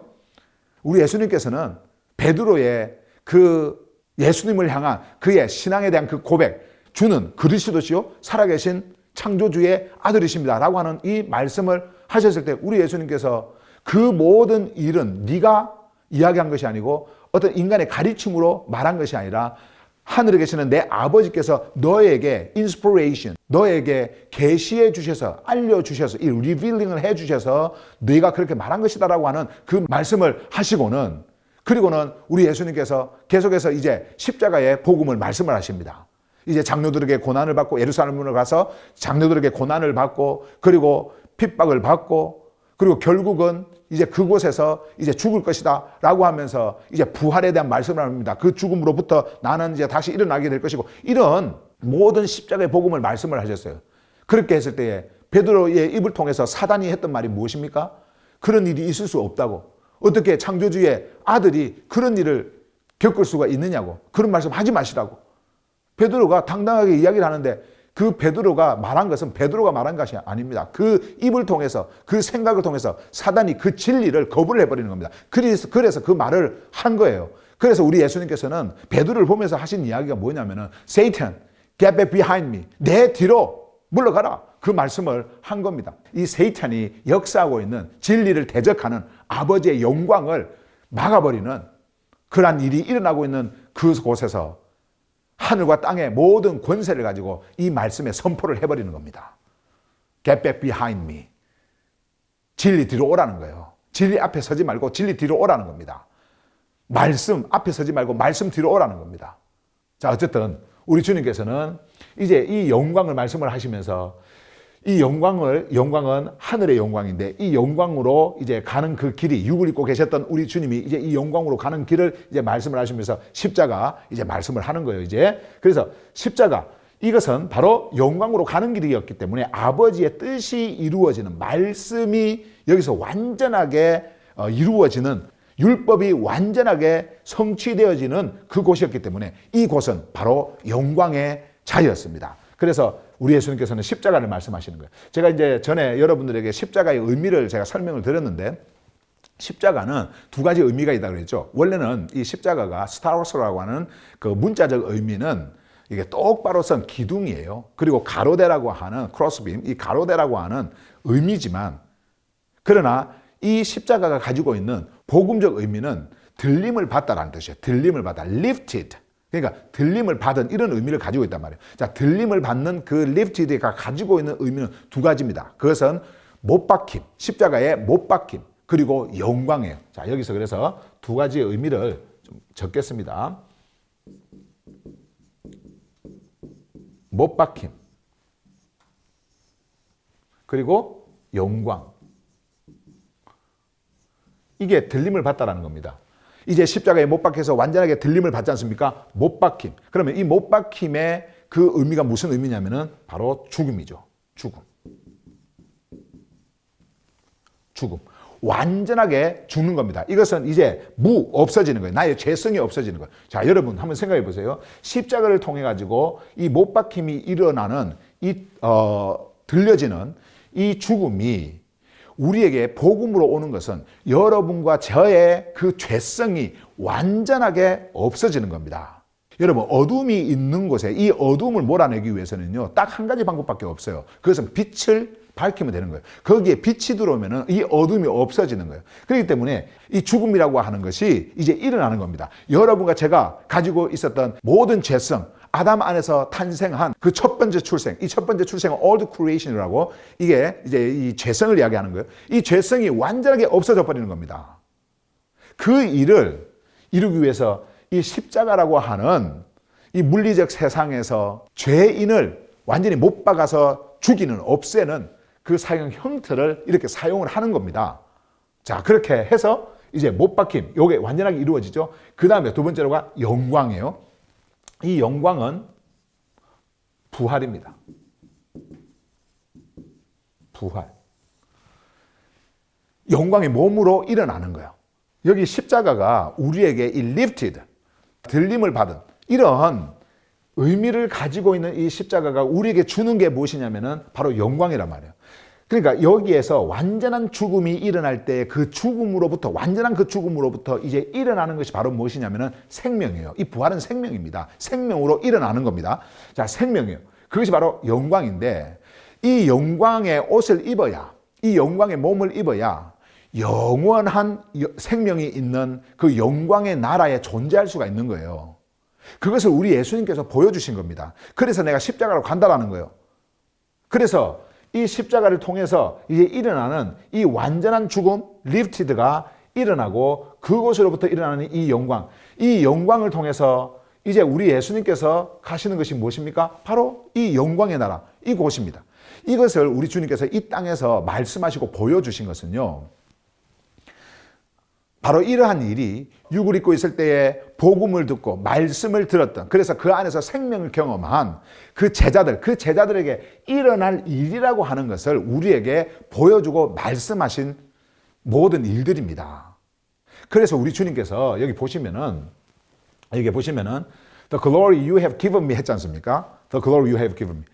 우리 예수님께서는 베드로의 그 예수님을 향한 그의 신앙에 대한 그 고백, 주는 그리스도시요 살아계신 창조주의 아들이십니다라고 하는 이 말씀을 하셨을 때 우리 예수님께서 그 모든 일은 네가 이야기한 것이 아니고 어떤 인간의 가르침으로 말한 것이 아니라 하늘에 계시는 내 아버지께서 너에게 인스피레이션, 너에게 계시해 주셔서 알려주셔서 이 리빌링을 해 주셔서 네가 그렇게 말한 것이다라고 하는 그 말씀을 하시고는 그리고는 우리 예수님께서 계속해서 이제 십자가의 복음을 말씀을 하십니다. 이제 장로들에게 고난을 받고 예루살렘으로 가서 장로들에게 고난을 받고 그리고 핍박을 받고 그리고 결국은 이제 그곳에서 이제 죽을 것이다 라고 하면서 이제 부활에 대한 말씀을 합니다. 그 죽음으로부터 나는 이제 다시 일어나게 될 것이고 이런 모든 십자가의 복음을 말씀을 하셨어요. 그렇게 했을 때에 베드로의 입을 통해서 사단이 했던 말이 무엇입니까? 그런 일이 있을 수 없다고. 어떻게 창조주의 아들이 그런 일을 겪을 수가 있느냐고. 그런 말씀 하지 마시라고. 베드로가 당당하게 이야기를 하는데 그 베드로가 말한 것은 베드로가 말한 것이 아닙니다. 그 입을 통해서 그 생각을 통해서 사단이 그 진리를 거부를 해버리는 겁니다. 그래서 그 말을 한 거예요. 그래서 우리 예수님께서는 베드로를 보면서 하신 이야기가 뭐냐면은 Satan, get back behind me. 내 뒤로 물러가라. 그 말씀을 한 겁니다. 이 세이탄이 역사하고 있는 진리를 대적하는 아버지의 영광을 막아버리는 그러한 일이 일어나고 있는 그곳에서 하늘과 땅의 모든 권세를 가지고 이 말씀에 선포를 해버리는 겁니다. Get back behind me. 진리 뒤로 오라는 거예요. 진리 앞에 서지 말고 진리 뒤로 오라는 겁니다. 말씀 앞에 서지 말고 말씀 뒤로 오라는 겁니다. 자, 어쨌든 우리 주님께서는 이제 이 영광을 말씀을 하시면서 이 영광은 하늘의 영광인데 이 영광으로 이제 가는 그 길이 육을 입고 계셨던 우리 주님이 이제 이 영광으로 가는 길을 이제 말씀을 하시면서 십자가 이제 말씀을 하는 거예요, 이제. 그래서 십자가 이것은 바로 영광으로 가는 길이었기 때문에 아버지의 뜻이 이루어지는 말씀이 여기서 완전하게 이루어지는 율법이 완전하게 성취되어지는 그곳이었기 때문에 이곳은 바로 영광의 자리였습니다. 그래서 우리 예수님께서는 십자가를 말씀하시는 거예요. 제가 이제 전에 여러분들에게 십자가의 의미를 제가 설명을 드렸는데 십자가는 두 가지 의미가 있다고 그랬죠. 원래는 이 십자가가 스타로스라고 하는 그 문자적 의미는 이게 똑바로 선 기둥이에요. 그리고 가로대라고 하는 크로스빔, 이 가로대라고 하는 의미지만 그러나 이 십자가가 가지고 있는 복음적 의미는 들림을 받다라는 뜻이에요. 들림을 받다. lifted. 그러니까 들림을 받은 이런 의미를 가지고 있단 말이에요. 자, 들림을 받는 그 lifted가 가지고 있는 의미는 두 가지입니다. 그것은 못 박힘, 십자가의 못 박힘, 그리고 영광이에요. 자, 여기서 그래서 두 가지의 의미를 좀 적겠습니다. 못 박힘, 그리고 영광. 이게 들림을 받다라는 겁니다. 이제 십자가에 못 박혀서 완전하게 들림을 받지 않습니까? 못 박힘. 그러면 이 못 박힘의 그 의미가 무슨 의미냐면은 바로 죽음이죠. 죽음. 죽음. 완전하게 죽는 겁니다. 이것은 이제 없어지는 거예요. 나의 죄성이 없어지는 거예요. 자, 여러분 한번 생각해 보세요. 십자가를 통해 가지고 이 못 박힘이 일어나는 들려지는 이 죽음이 우리에게 복음으로 오는 것은 여러분과 저의 그 죄성이 완전하게 없어지는 겁니다. 여러분, 어둠이 있는 곳에 이 어둠을 몰아내기 위해서는요, 딱 한 가지 방법밖에 없어요. 그것은 빛을 밝히면 되는 거예요. 거기에 빛이 들어오면 이 어둠이 없어지는 거예요. 그렇기 때문에 이 죽음이라고 하는 것이 이제 일어나는 겁니다. 여러분과 제가 가지고 있었던 모든 죄성, 아담 안에서 탄생한 그 첫 번째 출생, 이 첫 번째 출생은 old creation이라고, 이게 이제 이 죄성을 이야기하는 거예요. 이 죄성이 완전하게 없어져 버리는 겁니다. 그 일을 이루기 위해서 이 십자가라고 하는 이 물리적 세상에서 죄인을 완전히 못 박아서 죽이는, 없애는 그 사형 형태를 이렇게 사용을 하는 겁니다. 자, 그렇게 해서 이제 못 박힘, 요게 완전하게 이루어지죠. 그 다음에 두 번째로가 영광이에요. 이 영광은 부활입니다. 부활. 영광이 몸으로 일어나는 거예요. 여기 십자가가 우리에게 이 lifted, 들림을 받은 이런 의미를 가지고 있는 이 십자가가 우리에게 주는 게 무엇이냐면은 바로 영광이란 말이에요. 그러니까 여기에서 완전한 죽음이 일어날 때 그 죽음으로부터, 완전한 그 죽음으로부터 이제 일어나는 것이 바로 무엇이냐면은 생명이에요. 이 부활은 생명입니다. 생명으로 일어나는 겁니다. 자, 생명이에요. 그것이 바로 영광인데, 이 영광의 옷을 입어야, 이 영광의 몸을 입어야 영원한 생명이 있는 그 영광의 나라에 존재할 수가 있는 거예요. 그것을 우리 예수님께서 보여주신 겁니다. 그래서 내가 십자가로 간다라는 거예요. 그래서 이 십자가를 통해서 이제 일어나는 이 완전한 죽음, 리프티드가 일어나고 그곳으로부터 일어나는 이 영광을 통해서 이제 우리 예수님께서 가시는 것이 무엇입니까? 바로 이 영광의 나라, 이곳입니다. 이것을 우리 주님께서 이 땅에서 말씀하시고 보여주신 것은요, 바로 이러한 일이 육을 입고 있을 때에 복음을 듣고 말씀을 들었던, 그래서 그 안에서 생명을 경험한 그 제자들에게 일어날 일이라고 하는 것을 우리에게 보여주고 말씀하신 모든 일들입니다. 그래서 우리 주님께서 여기 보시면은 The glory you have given me 했지 않습니까? The glory you have given me.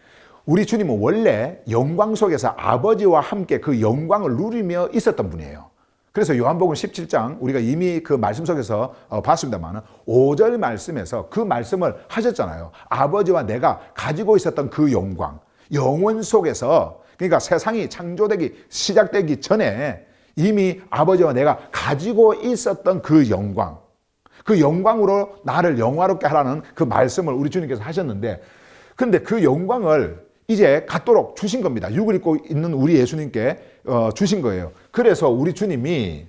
우리 주님은 원래 영광 속에서 아버지와 함께 그 영광을 누리며 있었던 분이에요. 그래서 요한복음 17장 우리가 이미 그 말씀 속에서 봤습니다만 5절 말씀에서 그 말씀을 하셨잖아요. 아버지와 내가 가지고 있었던 그 영광, 영원 속에서, 그러니까 세상이 창조되기 시작되기 전에 이미 아버지와 내가 가지고 있었던 그 영광, 그 영광으로 나를 영화롭게 하라는 그 말씀을 우리 주님께서 하셨는데, 근데 그 영광을 이제 갖도록 주신 겁니다. 육을 입고 있는 우리 예수님께 주신 거예요. 그래서 우리 주님이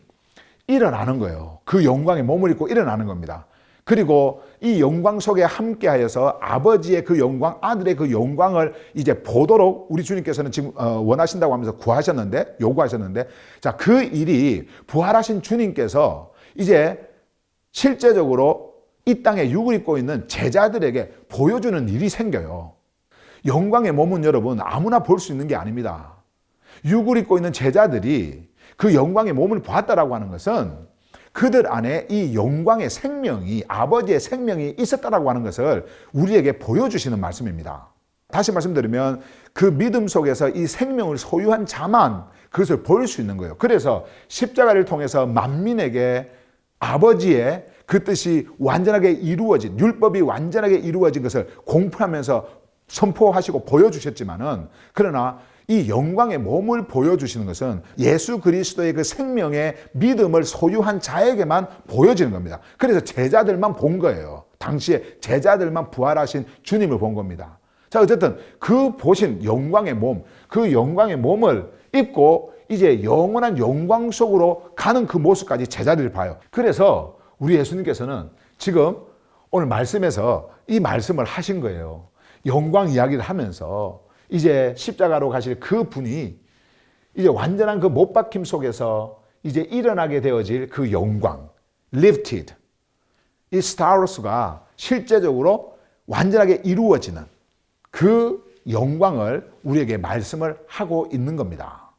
일어나는 거예요. 그 영광의 몸을 입고 일어나는 겁니다. 그리고 이 영광 속에 함께하여서 아버지의 그 영광, 아들의 그 영광을 이제 보도록 우리 주님께서는 지금 원하신다고 하면서 요구하셨는데, 자, 그 일이 부활하신 주님께서 이제 실제적으로 이 땅에 육을 입고 있는 제자들에게 보여주는 일이 생겨요. 영광의 몸은 여러분 아무나 볼 수 있는 게 아닙니다. 육을 입고 있는 제자들이 그 영광의 몸을 보았다라고 하는 것은 그들 안에 이 영광의 생명이, 아버지의 생명이 있었다라고 하는 것을 우리에게 보여주시는 말씀입니다. 다시 말씀드리면 그 믿음 속에서 이 생명을 소유한 자만 그것을 볼 수 있는 거예요. 그래서 십자가를 통해서 만민에게 아버지의 그 뜻이 완전하게 이루어진, 율법이 완전하게 이루어진 것을 공포하면서 선포하시고 보여주셨지만은, 그러나 이 영광의 몸을 보여주시는 것은 예수 그리스도의 그 생명의 믿음을 소유한 자에게만 보여지는 겁니다. 그래서 제자들만 본 거예요. 당시에 제자들만 부활하신 주님을 본 겁니다. 자, 어쨌든 그 보신 영광의 몸, 그 영광의 몸을 입고 이제 영원한 영광 속으로 가는 그 모습까지 제자들이 봐요. 그래서 우리 예수님께서는 지금 오늘 말씀에서 이 말씀을 하신 거예요. 영광 이야기를 하면서 이제 십자가로 가실 그 분이 이제 완전한 그 못 박힘 속에서 이제 일어나게 되어질 그 영광, lifted. 이 스타로스가 실제적으로 완전하게 이루어지는 그 영광을 우리에게 말씀을 하고 있는 겁니다.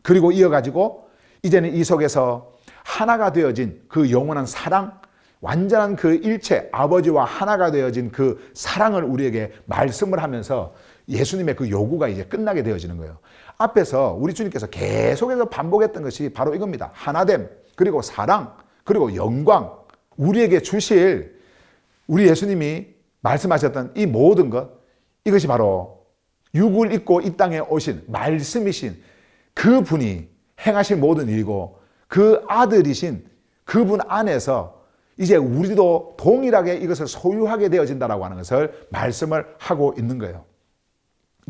그리고 이어가지고 이제는 이 속에서 하나가 되어진 그 영원한 사랑, 완전한 그 일체 아버지와 하나가 되어진 그 사랑을 우리에게 말씀을 하면서 예수님의 그 요구가 이제 끝나게 되어지는 거예요. 앞에서 우리 주님께서 계속해서 반복했던 것이 바로 이겁니다. 하나됨, 그리고 사랑, 그리고 영광. 우리에게 주실 우리 예수님이 말씀하셨던 이 모든 것, 이것이 바로 육을 입고 이 땅에 오신 말씀이신 그 분이 행하신 모든 일이고 그 아들이신 그분 안에서 이제 우리도 동일하게 이것을 소유하게 되어진다라고 하는 것을 말씀을 하고 있는 거예요.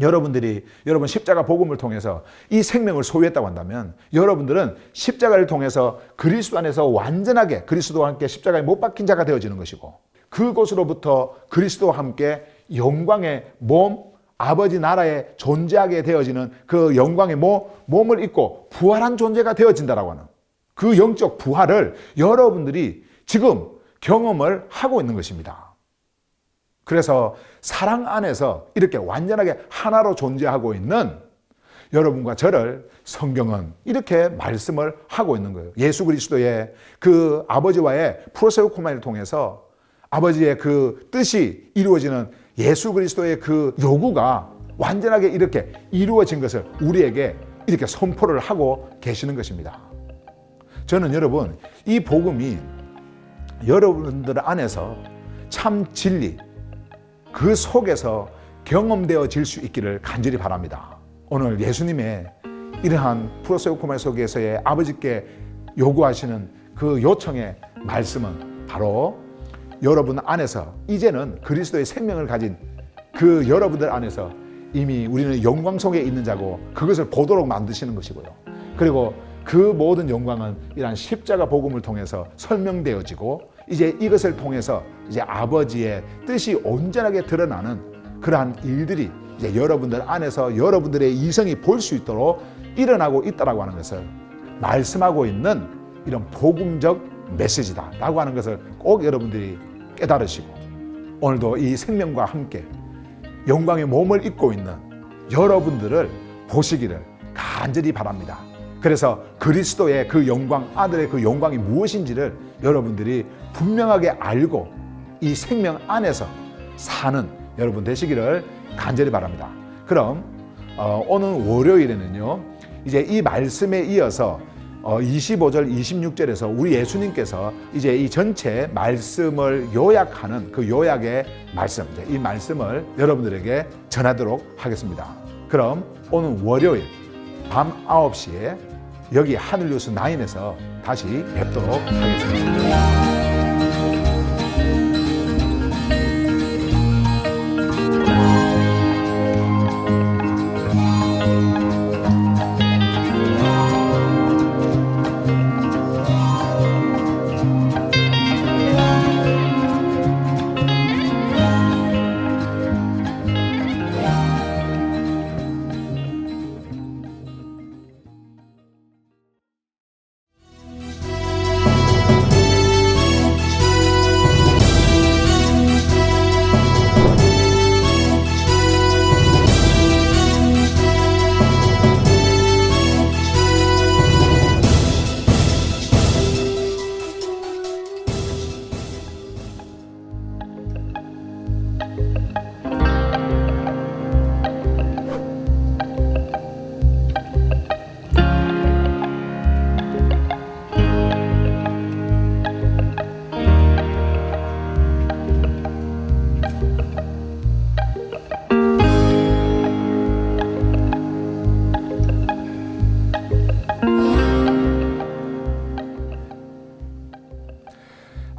여러분 십자가 복음을 통해서 이 생명을 소유했다고 한다면 여러분들은 십자가를 통해서 그리스도 안에서 완전하게 그리스도와 함께 십자가에 못 박힌 자가 되어지는 것이고 그곳으로부터 그리스도와 함께 영광의 몸, 아버지 나라에 존재하게 되어지는 그 영광의 몸을 입고 부활한 존재가 되어진다라고 하는 그 영적 부활을 여러분들이 지금 경험을 하고 있는 것입니다. 그래서 사랑 안에서 이렇게 완전하게 하나로 존재하고 있는 여러분과 저를 성경은 이렇게 말씀을 하고 있는 거예요. 예수 그리스도의 그 아버지와의 프로세우코마를 통해서 아버지의 그 뜻이 이루어지는 예수 그리스도의 그 요구가 완전하게 이렇게 이루어진 것을 우리에게 이렇게 선포를 하고 계시는 것입니다. 저는 여러분, 이 복음이 여러분들 안에서 참 진리, 그 속에서 경험되어질 수 있기를 간절히 바랍니다. 오늘 예수님의 이러한 프로세우코마 속에서의 아버지께 요구하시는 그 요청의 말씀은 바로 여러분 안에서 이제는 그리스도의 생명을 가진 그 여러분들 안에서 이미 우리는 영광 속에 있는 자고 그것을 보도록 만드시는 것이고요. 그리고 그 모든 영광은 이러한 십자가 복음을 통해서 설명되어지고 이제 이것을 통해서 이제 아버지의 뜻이 온전하게 드러나는 그러한 일들이 이제 여러분들 안에서 여러분들의 이성이 볼 수 있도록 일어나고 있다라고 하는 것을 말씀하고 있는 이런 복음적 메시지다라고 하는 것을 꼭 여러분들이 깨달으시고 오늘도 이 생명과 함께 영광의 몸을 입고 있는 여러분들을 보시기를 간절히 바랍니다. 그래서 그리스도의 그 영광, 아들의 그 영광이 무엇인지를 여러분들이 분명하게 알고 이 생명 안에서 사는 여러분 되시기를 간절히 바랍니다. 그럼 오늘 월요일에는요, 이제 이 말씀에 이어서 25절, 26절에서 우리 예수님께서 이제 이 전체 말씀을 요약하는 그 요약의 말씀, 이 말씀을 여러분들에게 전하도록 하겠습니다. 그럼 오늘 월요일 밤 9시에 여기 하늘뉴스 9에서 다시 뵙도록 하겠습니다.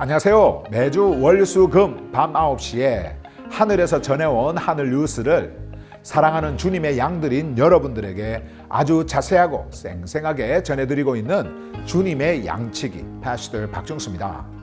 안녕하세요. 매주 월수금 밤 9시에 하늘에서 전해온 하늘 뉴스를 사랑하는 주님의 양들인 여러분들에게 아주 자세하고 쌩쌩하게 전해드리고 있는 주님의 양치기 패스터 박정수입니다.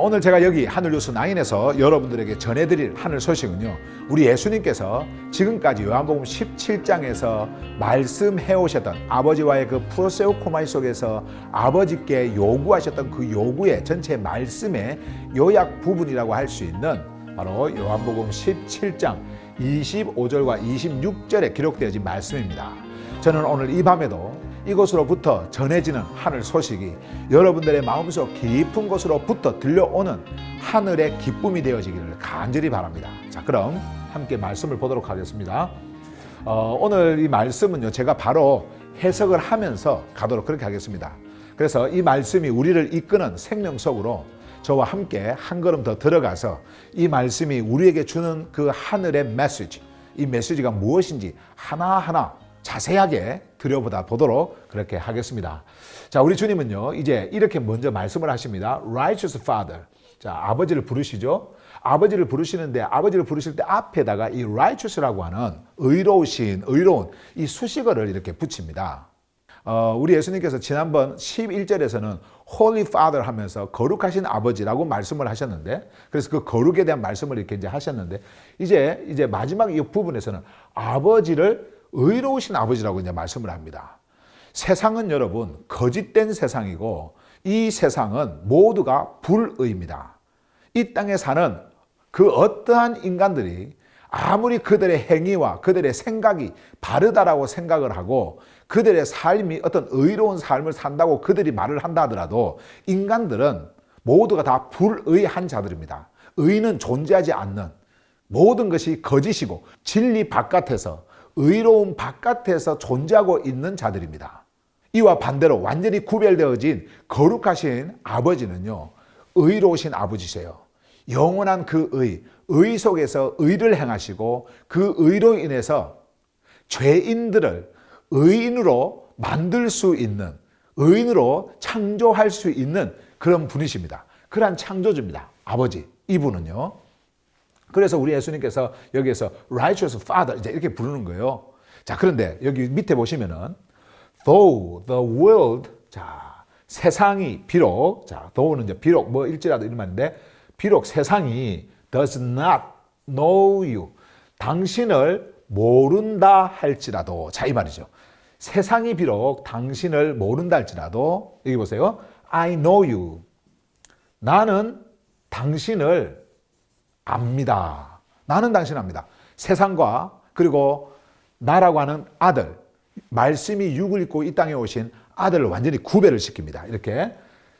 오늘 제가 여기 하늘 뉴스 9에서 여러분들에게 전해드릴 하늘 소식은요, 우리 예수님께서 지금까지 요한복음 17장에서 말씀해 오셨던 아버지와의 그 프로세우코마이 속에서 아버지께 요구하셨던 그 요구의 전체 말씀의 요약 부분이라고 할 수 있는 바로 요한복음 17장 25절과 26절에 기록되어진 말씀입니다. 저는 오늘 이 밤에도 이곳으로부터 전해지는 하늘 소식이 여러분들의 마음속 깊은 곳으로부터 들려오는 하늘의 기쁨이 되어지기를 간절히 바랍니다. 자, 그럼 함께 말씀을 보도록 하겠습니다. 오늘 이 말씀은요, 제가 바로 해석을 하면서 가도록 그렇게 하겠습니다. 그래서 이 말씀이 우리를 이끄는 생명 속으로 저와 함께 한 걸음 더 들어가서 이 말씀이 우리에게 주는 그 하늘의 메시지, 이 메시지가 무엇인지 하나하나 자세하게 들여보다 보도록 그렇게 하겠습니다. 자, 우리 주님은요, 이제 이렇게 먼저 말씀을 하십니다. Righteous Father. 자, 아버지를 부르시죠. 아버지를 부르시는데 아버지를 부르실 때 앞에다가 이 righteous라고 하는 의로운 이 수식어를 이렇게 붙입니다. 우리 예수님께서 지난번 11절에서는 Holy Father 하면서 거룩하신 아버지라고 말씀을 하셨는데, 그래서 그 거룩에 대한 말씀을 이렇게 이제 하셨는데, 이제 마지막 이 부분에서는 아버지를 의로우신 아버지라고 이제 말씀을 합니다. 세상은 여러분 거짓된 세상이고 이 세상은 모두가 불의입니다. 이 땅에 사는 그 어떠한 인간들이 아무리 그들의 행위와 그들의 생각이 바르다라고 생각을 하고 그들의 삶이 어떤 의로운 삶을 산다고 그들이 말을 한다 하더라도 인간들은 모두가 다 불의한 자들입니다. 의는 존재하지 않는, 모든 것이 거짓이고 진리 바깥에서, 의로움 바깥에서 존재하고 있는 자들입니다. 이와 반대로 완전히 구별되어진 거룩하신 아버지는요, 의로우신 아버지세요. 영원한 그 의 속에서 의를 행하시고 그 의로 인해서 죄인들을 의인으로 만들 수 있는, 의인으로 창조할 수 있는 그런 분이십니다. 그러한 창조주입니다. 아버지, 이분은요. 그래서 우리 예수님께서 여기에서 righteous father 이제 이렇게 부르는 거예요. 자, 그런데 여기 밑에 보시면은 though the world, 자, 세상이 비록, 자, though는 이제 비록 일지라도 이런 말인데, 비록 세상이 does not know you, 당신을 모른다 할지라도, 자, 이 말이죠. 세상이 비록 당신을 모른다 할지라도, 여기 보세요. I know you. 나는 당신을 압니다. 나는 당신을 압니다. 세상과 그리고 나라고 하는 아들, 말씀이 육을 입고 이 땅에 오신 아들을 완전히 구별을 시킵니다. 이렇게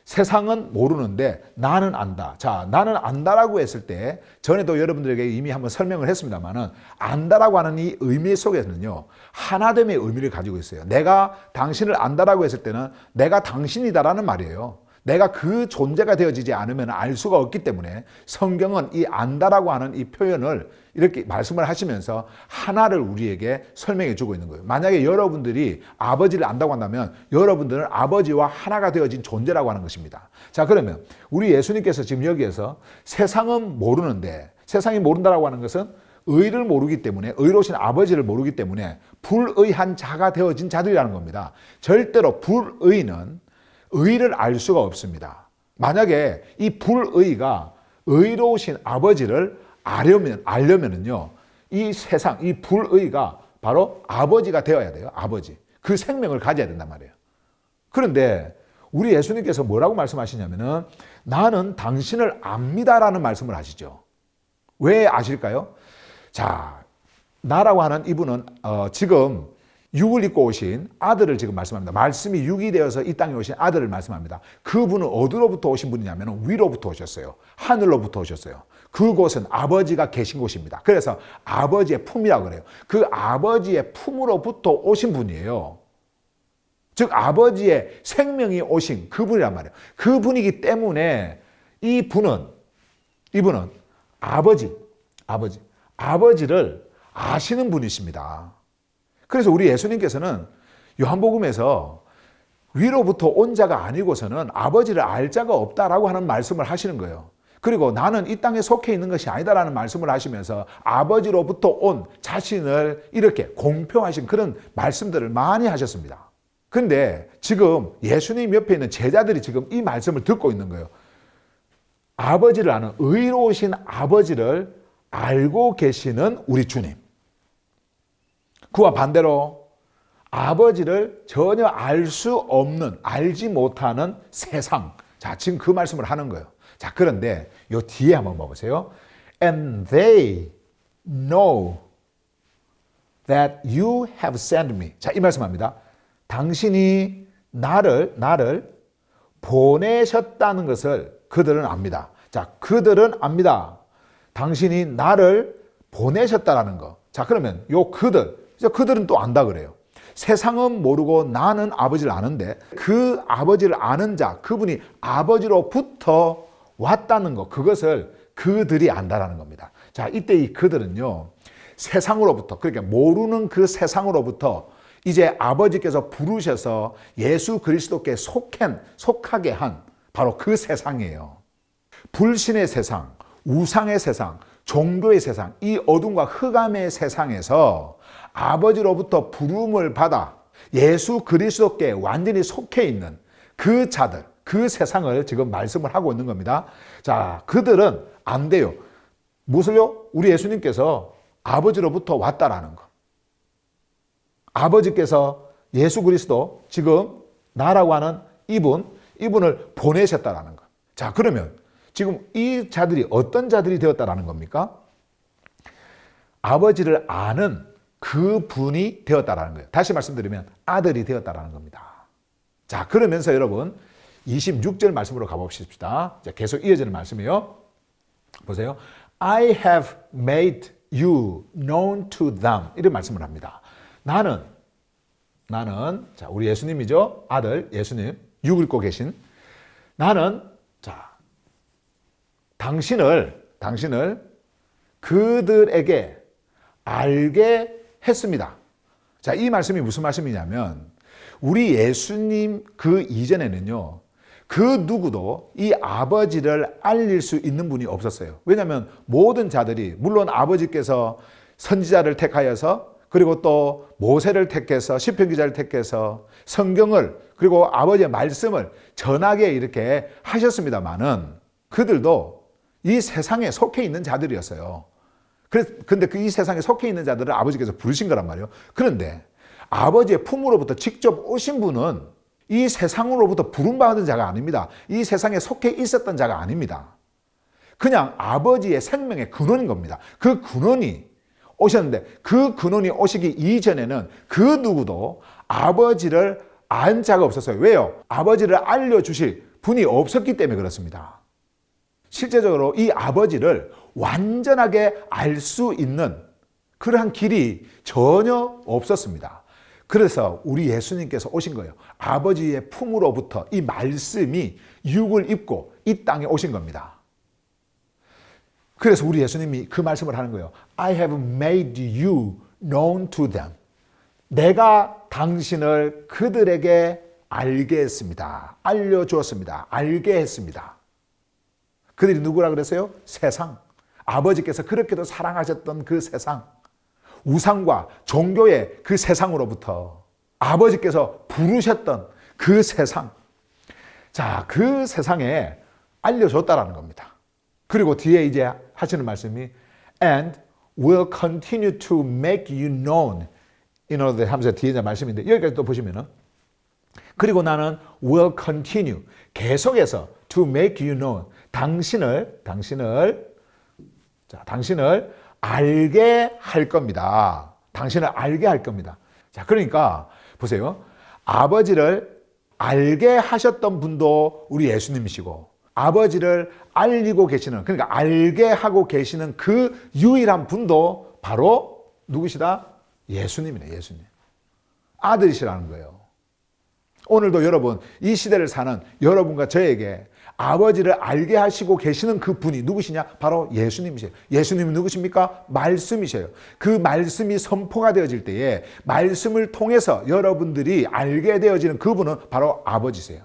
세상은 모르는데 나는 안다. 자, 나는 안다라고 했을 때 전에도 여러분들에게 이미 한번 설명을 했습니다만은, 안다라고 하는 이 의미 속에서는요, 하나됨의 의미를 가지고 있어요. 내가 당신을 안다라고 했을 때는 내가 당신이다라는 말이에요. 내가 그 존재가 되어지지 않으면 알 수가 없기 때문에 성경은 이 안다라고 하는 이 표현을 이렇게 말씀을 하시면서 하나를 우리에게 설명해 주고 있는 거예요. 만약에 여러분들이 아버지를 안다고 한다면 여러분들은 아버지와 하나가 되어진 존재라고 하는 것입니다. 자, 그러면 우리 예수님께서 지금 여기에서 세상은 모르는데, 세상이 모른다라고 하는 것은 의를 모르기 때문에, 의로우신 아버지를 모르기 때문에 불의한 자가 되어진 자들이라는 겁니다. 절대로 불의는 의를 알 수가 없습니다. 만약에 이 불의가 의로우신 아버지를 알려면은요, 이 세상, 이 불의가 바로 아버지가 되어야 돼요. 아버지. 그 생명을 가져야 된단 말이에요. 그런데 우리 예수님께서 뭐라고 말씀하시냐면은, 나는 당신을 압니다라는 말씀을 하시죠. 왜 아실까요? 자, 나라고 하는 이분은 지금 육을 입고 오신 아들을 지금 말씀합니다. 말씀이 육이 되어서 이 땅에 오신 아들을 말씀합니다. 그분은 어디로부터 오신 분이냐면 위로부터 오셨어요. 하늘로부터 오셨어요. 그곳은 아버지가 계신 곳입니다. 그래서 아버지의 품이라고 그래요. 그 아버지의 품으로부터 오신 분이에요. 즉 아버지의 생명이 오신 그분이란 말이에요. 그분이기 때문에 이분은 아버지를 아시는 분이십니다. 그래서 우리 예수님께서는 요한복음에서 위로부터 온 자가 아니고서는 아버지를 알 자가 없다라고 하는 말씀을 하시는 거예요. 그리고 나는 이 땅에 속해 있는 것이 아니다라는 말씀을 하시면서 아버지로부터 온 자신을 이렇게 공표하신 그런 말씀들을 많이 하셨습니다. 그런데 지금 예수님 옆에 있는 제자들이 지금 이 말씀을 듣고 있는 거예요. 아버지를 아는 의로우신 아버지를 알고 계시는 우리 주님. 그와 반대로 아버지를 전혀 알 수 없는, 알지 못하는 세상. 자, 지금 그 말씀을 하는 거예요. 자, 그런데 요 뒤에 한번 봐보세요. And they know that you have sent me. 자, 이 말씀합니다. 당신이 나를 보내셨다는 것을 그들은 압니다. 자, 그들은 압니다. 당신이 나를 보내셨다라는 거. 자, 그러면 요 그들은 또 안다 그래요. 세상은 모르고 나는 아버지를 아는데 그 아버지를 아는 자, 그분이 아버지로부터 왔다는 것, 그것을 그들이 안다라는 겁니다. 자, 이때 이 그들은요, 세상으로부터, 그러니까 모르는 그 세상으로부터 이제 아버지께서 부르셔서 예수 그리스도께 속하게 한 바로 그 세상이에요. 불신의 세상, 우상의 세상, 종교의 세상, 이 어둠과 흑암의 세상에서 아버지로부터 부름을 받아 예수 그리스도께 완전히 속해 있는 그 자들, 그 세상을 지금 말씀을 하고 있는 겁니다. 자, 그들은 안 돼요. 무엇을요? 우리 예수님께서 아버지로부터 왔다라는 것. 아버지께서 예수 그리스도, 지금 나라고 하는 이분을 보내셨다라는 것. 자, 그러면 지금 이 자들이 어떤 자들이 되었다라는 겁니까? 아버지를 아는 그 분이 되었다라는 거예요. 다시 말씀드리면 아들이 되었다라는 겁니다. 자, 그러면서 여러분 26절 말씀으로 가봅시다. 자, 계속 이어지는 말씀이에요. 보세요. I have made you known to them. 이런 말씀을 합니다. 나는 자, 우리 예수님이죠. 아들 예수님, 육 읽고 계신 나는 자, 당신을 그들에게 알게 했습니다. 자, 이 말씀이 무슨 말씀이냐면 우리 예수님 그 이전에는요, 그 누구도 이 아버지를 알릴 수 있는 분이 없었어요. 왜냐하면 모든 자들이, 물론 아버지께서 선지자를 택하여서, 그리고 또 모세를 택해서, 시편 기자를 택해서 성경을, 그리고 아버지의 말씀을 전하게 이렇게 하셨습니다만은 그들도 이 세상에 속해 있는 자들이었어요. 근데 이 세상에 속해 있는 자들을 아버지께서 부르신 거란 말이에요. 그런데 아버지의 품으로부터 직접 오신 분은 이 세상으로부터 부름받은 자가 아닙니다. 이 세상에 속해 있었던 자가 아닙니다. 그냥 아버지의 생명의 근원인 겁니다. 그 근원이 오셨는데 그 근원이 오시기 이전에는 그 누구도 아버지를 안 자가 없었어요. 왜요? 아버지를 알려주실 분이 없었기 때문에 그렇습니다. 실제적으로 이 아버지를 완전하게 알 수 있는 그러한 길이 전혀 없었습니다. 그래서 우리 예수님께서 오신 거예요. 아버지의 품으로부터 이 말씀이 육을 입고 이 땅에 오신 겁니다. 그래서 우리 예수님이 그 말씀을 하는 거예요. I have made you known to them. 내가 당신을 그들에게 알게 했습니다. 알려주었습니다. 알게 했습니다. 그들이 누구라 그랬어요? 세상. 아버지께서 그렇게도 사랑하셨던 그 세상. 우상과 종교의 그 세상으로부터 아버지께서 부르셨던 그 세상. 자, 그 세상에 알려줬다라는 겁니다. 그리고 뒤에 이제 하시는 말씀이 and will continue to make you known in order 하면서 뒤에 이제 말씀인데 여기까지 또 보시면은 그리고 나는 will continue 계속해서 to make you known 당신을 알게 할 겁니다. 당신을 알게 할 겁니다. 자, 그러니까 보세요. 아버지를 알게 하셨던 분도 우리 예수님이시고 아버지를 알리고 계시는, 그러니까 알게 하고 계시는 그 유일한 분도 바로 누구시다? 예수님이네, 예수님. 아들이시라는 거예요. 오늘도 여러분, 이 시대를 사는 여러분과 저에게 아버지를 알게 하시고 계시는 그 분이 누구시냐? 바로 예수님이세요. 예수님은 누구십니까? 말씀이세요. 그 말씀이 선포가 되어질 때에 말씀을 통해서 여러분들이 알게 되어지는 그분은 바로 아버지세요.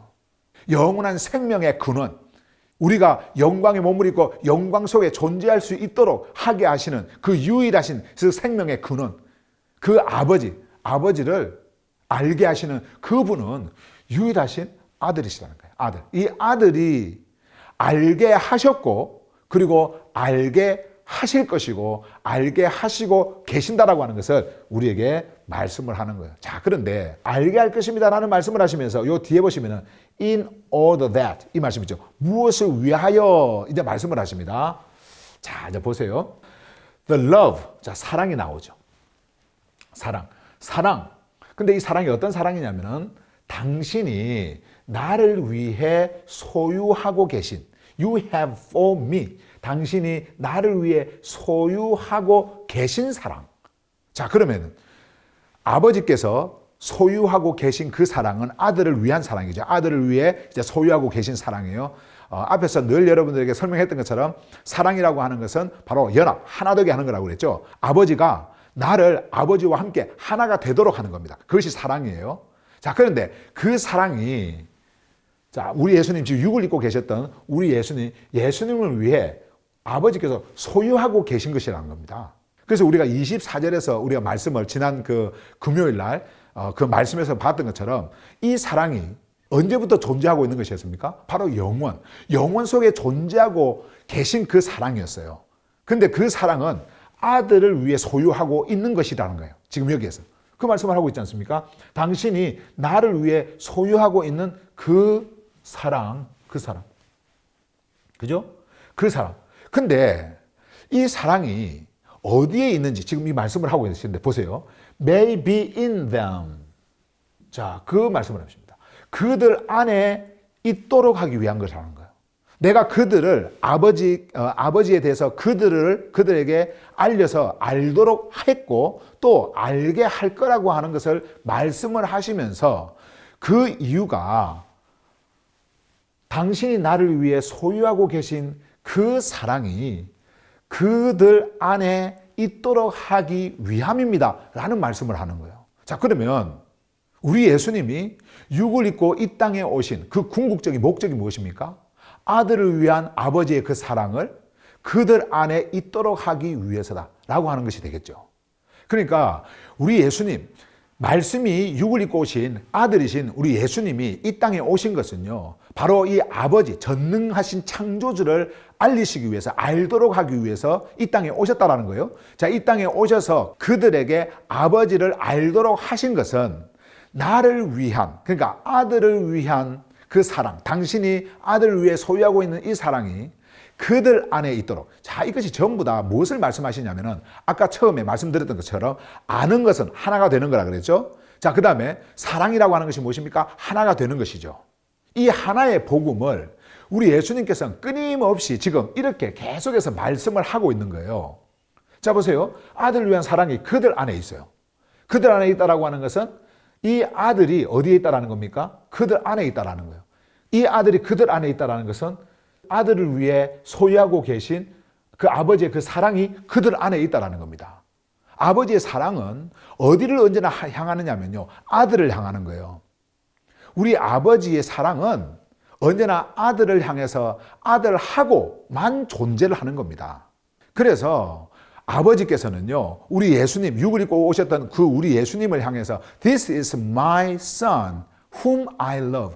영원한 생명의 근원, 우리가 영광의 몸을 입고 영광 속에 존재할 수 있도록 하게 하시는 그 유일하신 그 생명의 근원, 그 아버지를 알게 하시는 그분은 유일하신 아들이시라는 거예요. 아들. 이 아들이 알게 하셨고, 그리고 알게 하실 것이고, 알게 하시고 계신다라고 하는 것을 우리에게 말씀을 하는 거예요. 자, 그런데 알게 할 것입니다라는 말씀을 하시면서 요 뒤에 보시면은 in order that 이 말씀이죠. 무엇을 위하여 이제 말씀을 하십니다. 자, 이제 보세요. The love. 자, 사랑이 나오죠. 사랑. 근데 이 사랑이 어떤 사랑이냐면은 당신이 나를 위해 소유하고 계신 You have for me. 당신이 나를 위해 소유하고 계신 사랑. 자, 그러면 아버지께서 소유하고 계신 그 사랑은 아들을 위한 사랑이죠. 아들을 위해 이제 소유하고 계신 사랑이에요. 앞에서 늘 여러분들에게 설명했던 것처럼 사랑이라고 하는 것은 바로 연합, 하나 되게 하는 거라고 그랬죠. 아버지가 나를 아버지와 함께 하나가 되도록 하는 겁니다. 그것이 사랑이에요. 자, 그런데 그 사랑이, 자, 우리 예수님 지금 육을 입고 계셨던 우리 예수님을 위해 아버지께서 소유하고 계신 것이라는 겁니다. 그래서 우리가 24절에서 우리가 말씀을 지난 그 금요일 날 그 말씀에서 봤던 것처럼 이 사랑이 언제부터 존재하고 있는 것이었습니까? 바로 영원 속에 존재하고 계신 그 사랑이었어요. 근데 그 사랑은 아들을 위해 소유하고 있는 것이라는 거예요. 지금 여기에서. 그 말씀을 하고 있지 않습니까? 당신이 나를 위해 소유하고 있는 그 사랑. 그죠? 그 사랑. 근데 이 사랑이 어디에 있는지 지금 이 말씀을 하고 계시는데 보세요. May be in them. 자, 그 말씀을 하십니다. 그들 안에 있도록 하기 위한 것을 하는 거예요. 내가 그들을 아버지에 대해서 그들에게 알려서 알도록 했고 또 알게 할 거라고 하는 것을 말씀을 하시면서 그 이유가 당신이 나를 위해 소유하고 계신 그 사랑이 그들 안에 있도록 하기 위함입니다. 라는 말씀을 하는 거예요. 자, 그러면 우리 예수님이 육을 입고 이 땅에 오신 그 궁극적인 목적이 무엇입니까? 아들을 위한 아버지의 그 사랑을 그들 안에 있도록 하기 위해서다 라고 하는 것이 되겠죠. 그러니까 우리 예수님, 말씀이 육을 입고 오신 아들이신 우리 예수님이 이 땅에 오신 것은요, 바로 이 아버지, 전능하신 창조주를 알리시기 위해서, 알도록 하기 위해서 이 땅에 오셨다라는 거예요. 자, 이 땅에 오셔서 그들에게 아버지를 알도록 하신 것은 나를 위한, 그러니까 아들을 위한 그 사랑, 당신이 아들을 위해 소유하고 있는 이 사랑이 그들 안에 있도록. 자, 이것이 전부 다 무엇을 말씀하시냐면은 아까 처음에 말씀드렸던 것처럼 아는 것은 하나가 되는 거라 그랬죠. 자, 그 다음에 사랑이라고 하는 것이 무엇입니까? 하나가 되는 것이죠. 이 하나의 복음을 우리 예수님께서는 끊임없이 지금 이렇게 계속해서 말씀을 하고 있는 거예요. 자, 보세요. 아들을 위한 사랑이 그들 안에 있어요. 그들 안에 있다라고 하는 것은 이 아들이 어디에 있다라는 겁니까? 그들 안에 있다라는 거예요. 이 아들이 그들 안에 있다라는 것은 아들을 위해 소유하고 계신 그 아버지의 그 사랑이 그들 안에 있다라는 겁니다. 아버지의 사랑은 어디를 언제나 향하느냐면요, 아들을 향하는 거예요. 우리 아버지의 사랑은 언제나 아들을 향해서 아들하고만 존재를 하는 겁니다. 그래서 아버지께서는요, 우리 예수님, 육을 입고 오셨던 그 우리 예수님을 향해서 This is my son whom I love.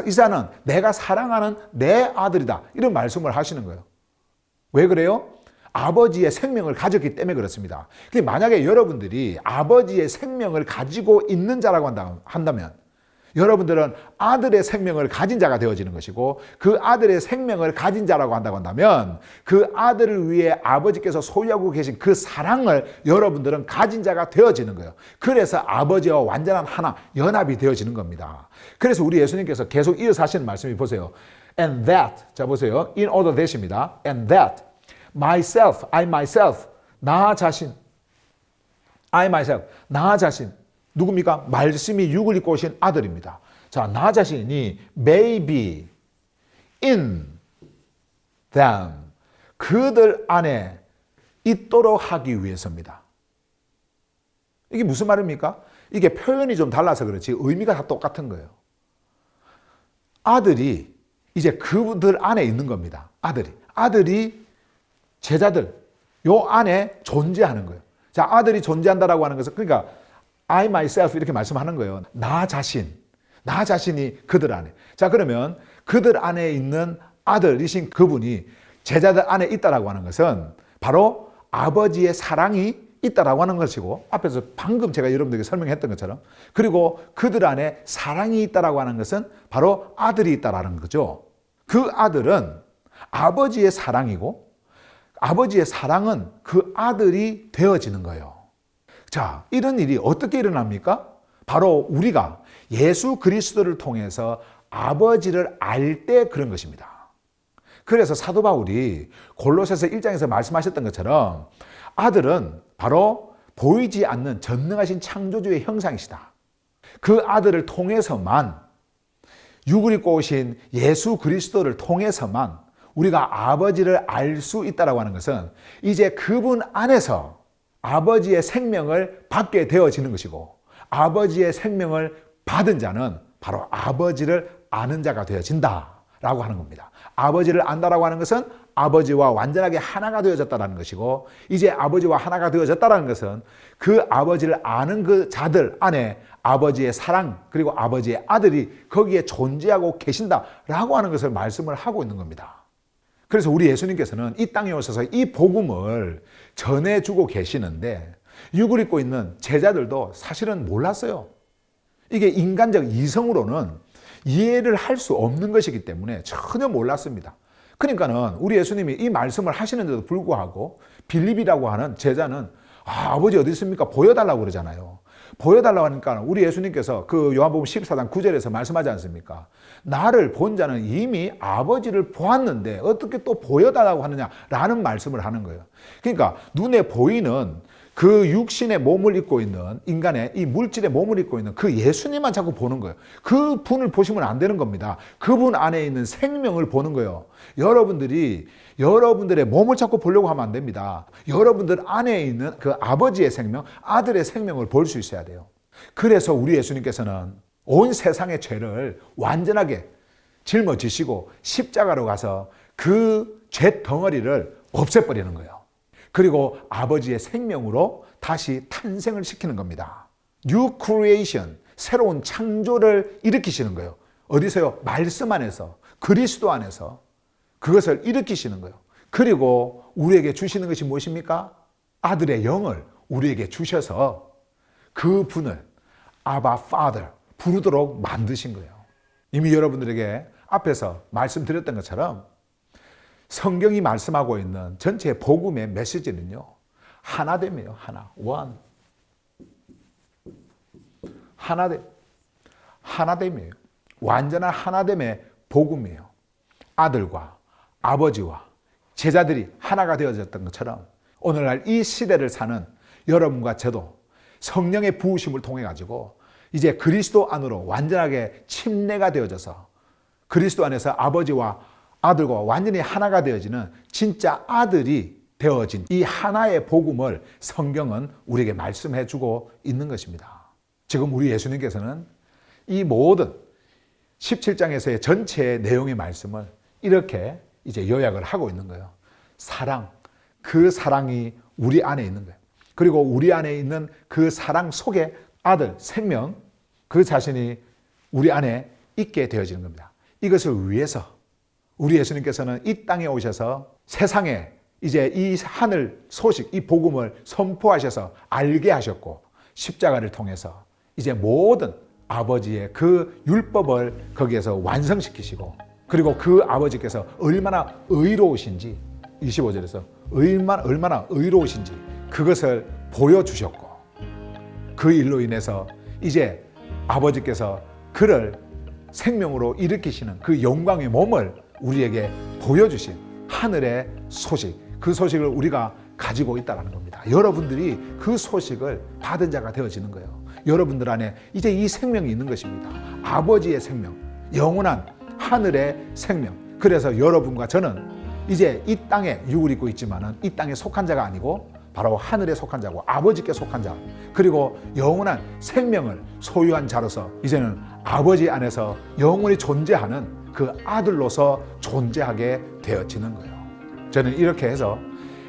이 자는 내가 사랑하는 내 아들이다. 이런 말씀을 하시는 거예요. 왜 그래요? 아버지의 생명을 가졌기 때문에 그렇습니다. 근데 만약에 여러분들이 아버지의 생명을 가지고 있는 자라고 한다면 여러분들은 아들의 생명을 가진 자가 되어지는 것이고, 그 아들의 생명을 가진 자라고 한다면 그 아들을 위해 아버지께서 소유하고 계신 그 사랑을 여러분들은 가진 자가 되어지는 거예요. 그래서 아버지와 완전한 하나, 연합이 되어지는 겁니다. 그래서 우리 예수님께서 계속 이어서 하시는 말씀이 보세요. And that, 자 보세요. In order that입니다. And that, myself, I myself, 나 자신, I myself, 나 자신, 누굽니까? 말씀이 육을 입고 오신 아들입니다. 자, 나 자신이 may be in them. 그들 안에 있도록 하기 위해서입니다. 이게 무슨 말입니까? 이게 표현이 좀 달라서 그렇지 의미가 다 똑같은 거예요. 아들이 이제 그들 안에 있는 겁니다. 아들이 제자들 요 안에 존재하는 거예요. 자, 아들이 존재한다라고 하는 것은 그러니까 I myself 이렇게 말씀하는 거예요. 나 자신이 그들 안에. 자, 그러면 그들 안에 있는 아들이신 그분이 제자들 안에 있다라고 하는 것은 바로 아버지의 사랑이 있다라고 하는 것이고, 앞에서 방금 제가 여러분들에게 설명했던 것처럼, 그리고 그들 안에 사랑이 있다라고 하는 것은 바로 아들이 있다라는 거죠. 그 아들은 아버지의 사랑이고, 아버지의 사랑은 그 아들이 되어지는 거예요. 자, 이런 일이 어떻게 일어납니까? 바로 우리가 예수 그리스도를 통해서 아버지를 알 때 그런 것입니다. 그래서 사도 바울이 골로새서 1장에서 말씀하셨던 것처럼 아들은 바로 보이지 않는 전능하신 창조주의 형상이시다. 그 아들을 통해서만, 육을 입고 오신 예수 그리스도를 통해서만 우리가 아버지를 알 수 있다고 하는 것은 이제 그분 안에서 아버지의 생명을 받게 되어지는 것이고, 아버지의 생명을 받은 자는 바로 아버지를 아는 자가 되어진다라고 하는 겁니다. 아버지를 안다라고 하는 것은 아버지와 완전하게 하나가 되어졌다는 것이고, 이제 아버지와 하나가 되어졌다는 것은 그 아버지를 아는 그 자들 안에 아버지의 사랑 그리고 아버지의 아들이 거기에 존재하고 계신다라고 하는 것을 말씀을 하고 있는 겁니다. 그래서 우리 예수님께서는 이 땅에 오셔서 이 복음을 전해주고 계시는데 육을 입고 있는 제자들도 사실은 몰랐어요. 이게 인간적 이성으로는 이해를 할 수 없는 것이기 때문에 전혀 몰랐습니다. 그러니까는 우리 예수님이 이 말씀을 하시는데도 불구하고 빌립이라고 하는 제자는 아버지 어디 있습니까? 보여달라고 그러잖아요. 보여달라고 하니까 우리 예수님께서 그 요한복음 14장 9절에서 말씀하지 않습니까? 나를 본 자는 이미 아버지를 보았는데 어떻게 또 보여달라고 하느냐라는 말씀을 하는 거예요. 그러니까 눈에 보이는 그 육신의 몸을 입고 있는 인간의 이 물질의 몸을 입고 있는 그 예수님만 자꾸 보는 거예요. 그 분을 보시면 안 되는 겁니다. 그분 안에 있는 생명을 보는 거예요. 여러분들이 여러분들의 몸을 자꾸 보려고 하면 안 됩니다. 여러분들 안에 있는 그 아버지의 생명, 아들의 생명을 볼 수 있어야 돼요. 그래서 우리 예수님께서는 온 세상의 죄를 완전하게 짊어지시고 십자가로 가서 그 죄 덩어리를 없애버리는 거예요. 그리고 아버지의 생명으로 다시 탄생을 시키는 겁니다. New creation, 새로운 창조를 일으키시는 거예요. 어디서요? 말씀 안에서, 그리스도 안에서 그것을 일으키시는 거예요. 그리고 우리에게 주시는 것이 무엇입니까? 아들의 영을 우리에게 주셔서 그 분을 아바 파더 부르도록 만드신 거예요. 이미 여러분들에게 앞에서 말씀드렸던 것처럼 성경이 말씀하고 있는 전체 복음의 메시지는요, 하나됨이에요. one. 하나됨이에요. 완전한 하나됨의 복음이에요. 아들과 아버지와 제자들이 하나가 되어졌던 것처럼 오늘날 이 시대를 사는 여러분과 저도 성령의 부으심을 통해 가지고 이제 그리스도 안으로 완전하게 침례가 되어져서 그리스도 안에서 아버지와 아들과 완전히 하나가 되어지는 진짜 아들이 되어진 이 하나의 복음을 성경은 우리에게 말씀해 주고 있는 것입니다. 지금 우리 예수님께서는 이 모든 17장에서의 전체 내용의 말씀을 이렇게 이제 요약을 하고 있는 거예요. 사랑, 그 사랑이 우리 안에 있는 거예요. 그리고 우리 안에 있는 그 사랑 속에 아들, 생명, 그 자신이 우리 안에 있게 되어지는 겁니다. 이것을 위해서 우리 예수님께서는 이 땅에 오셔서 세상에 이제 이 하늘 소식, 이 복음을 선포하셔서 알게 하셨고, 십자가를 통해서 이제 모든 아버지의 그 율법을 거기에서 완성시키시고, 그리고 그 아버지께서 얼마나 의로우신지, 25절에서 얼마나 의로우신지 그것을 보여주셨고, 그 일로 인해서 이제 아버지께서 그를 생명으로 일으키시는 그 영광의 몸을 우리에게 보여주신 하늘의 소식, 그 소식을 우리가 가지고 있다는 겁니다. 여러분들이 그 소식을 받은 자가 되어지는 거예요. 여러분들 안에 이제 이 생명이 있는 것입니다. 아버지의 생명, 영원한 하늘의 생명, 그래서 여러분과 저는 이제 이 땅에 육을 입고 있지만은 이 땅에 속한 자가 아니고 바로 하늘에 속한 자고 아버지께 속한 자, 그리고 영원한 생명을 소유한 자로서 이제는 아버지 안에서 영원히 존재하는 그 아들로서 존재하게 되어지는 거예요. 저는 이렇게 해서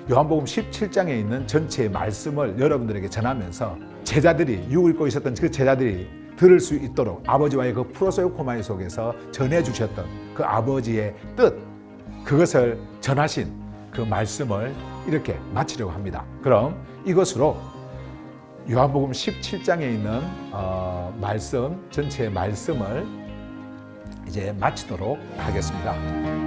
요한복음 17장에 있는 전체의 말씀을 여러분들에게 전하면서 제자들이, 육을 입고 있었던 그 제자들이 들을 수 있도록 아버지와의 그 프로소요코마이 속에서 전해주셨던 그 아버지의 뜻, 그것을 전하신 그 말씀을 이렇게 마치려고 합니다. 그럼 이것으로 요한복음 17장에 있는 말씀, 전체의 말씀을 이제 마치도록 하겠습니다.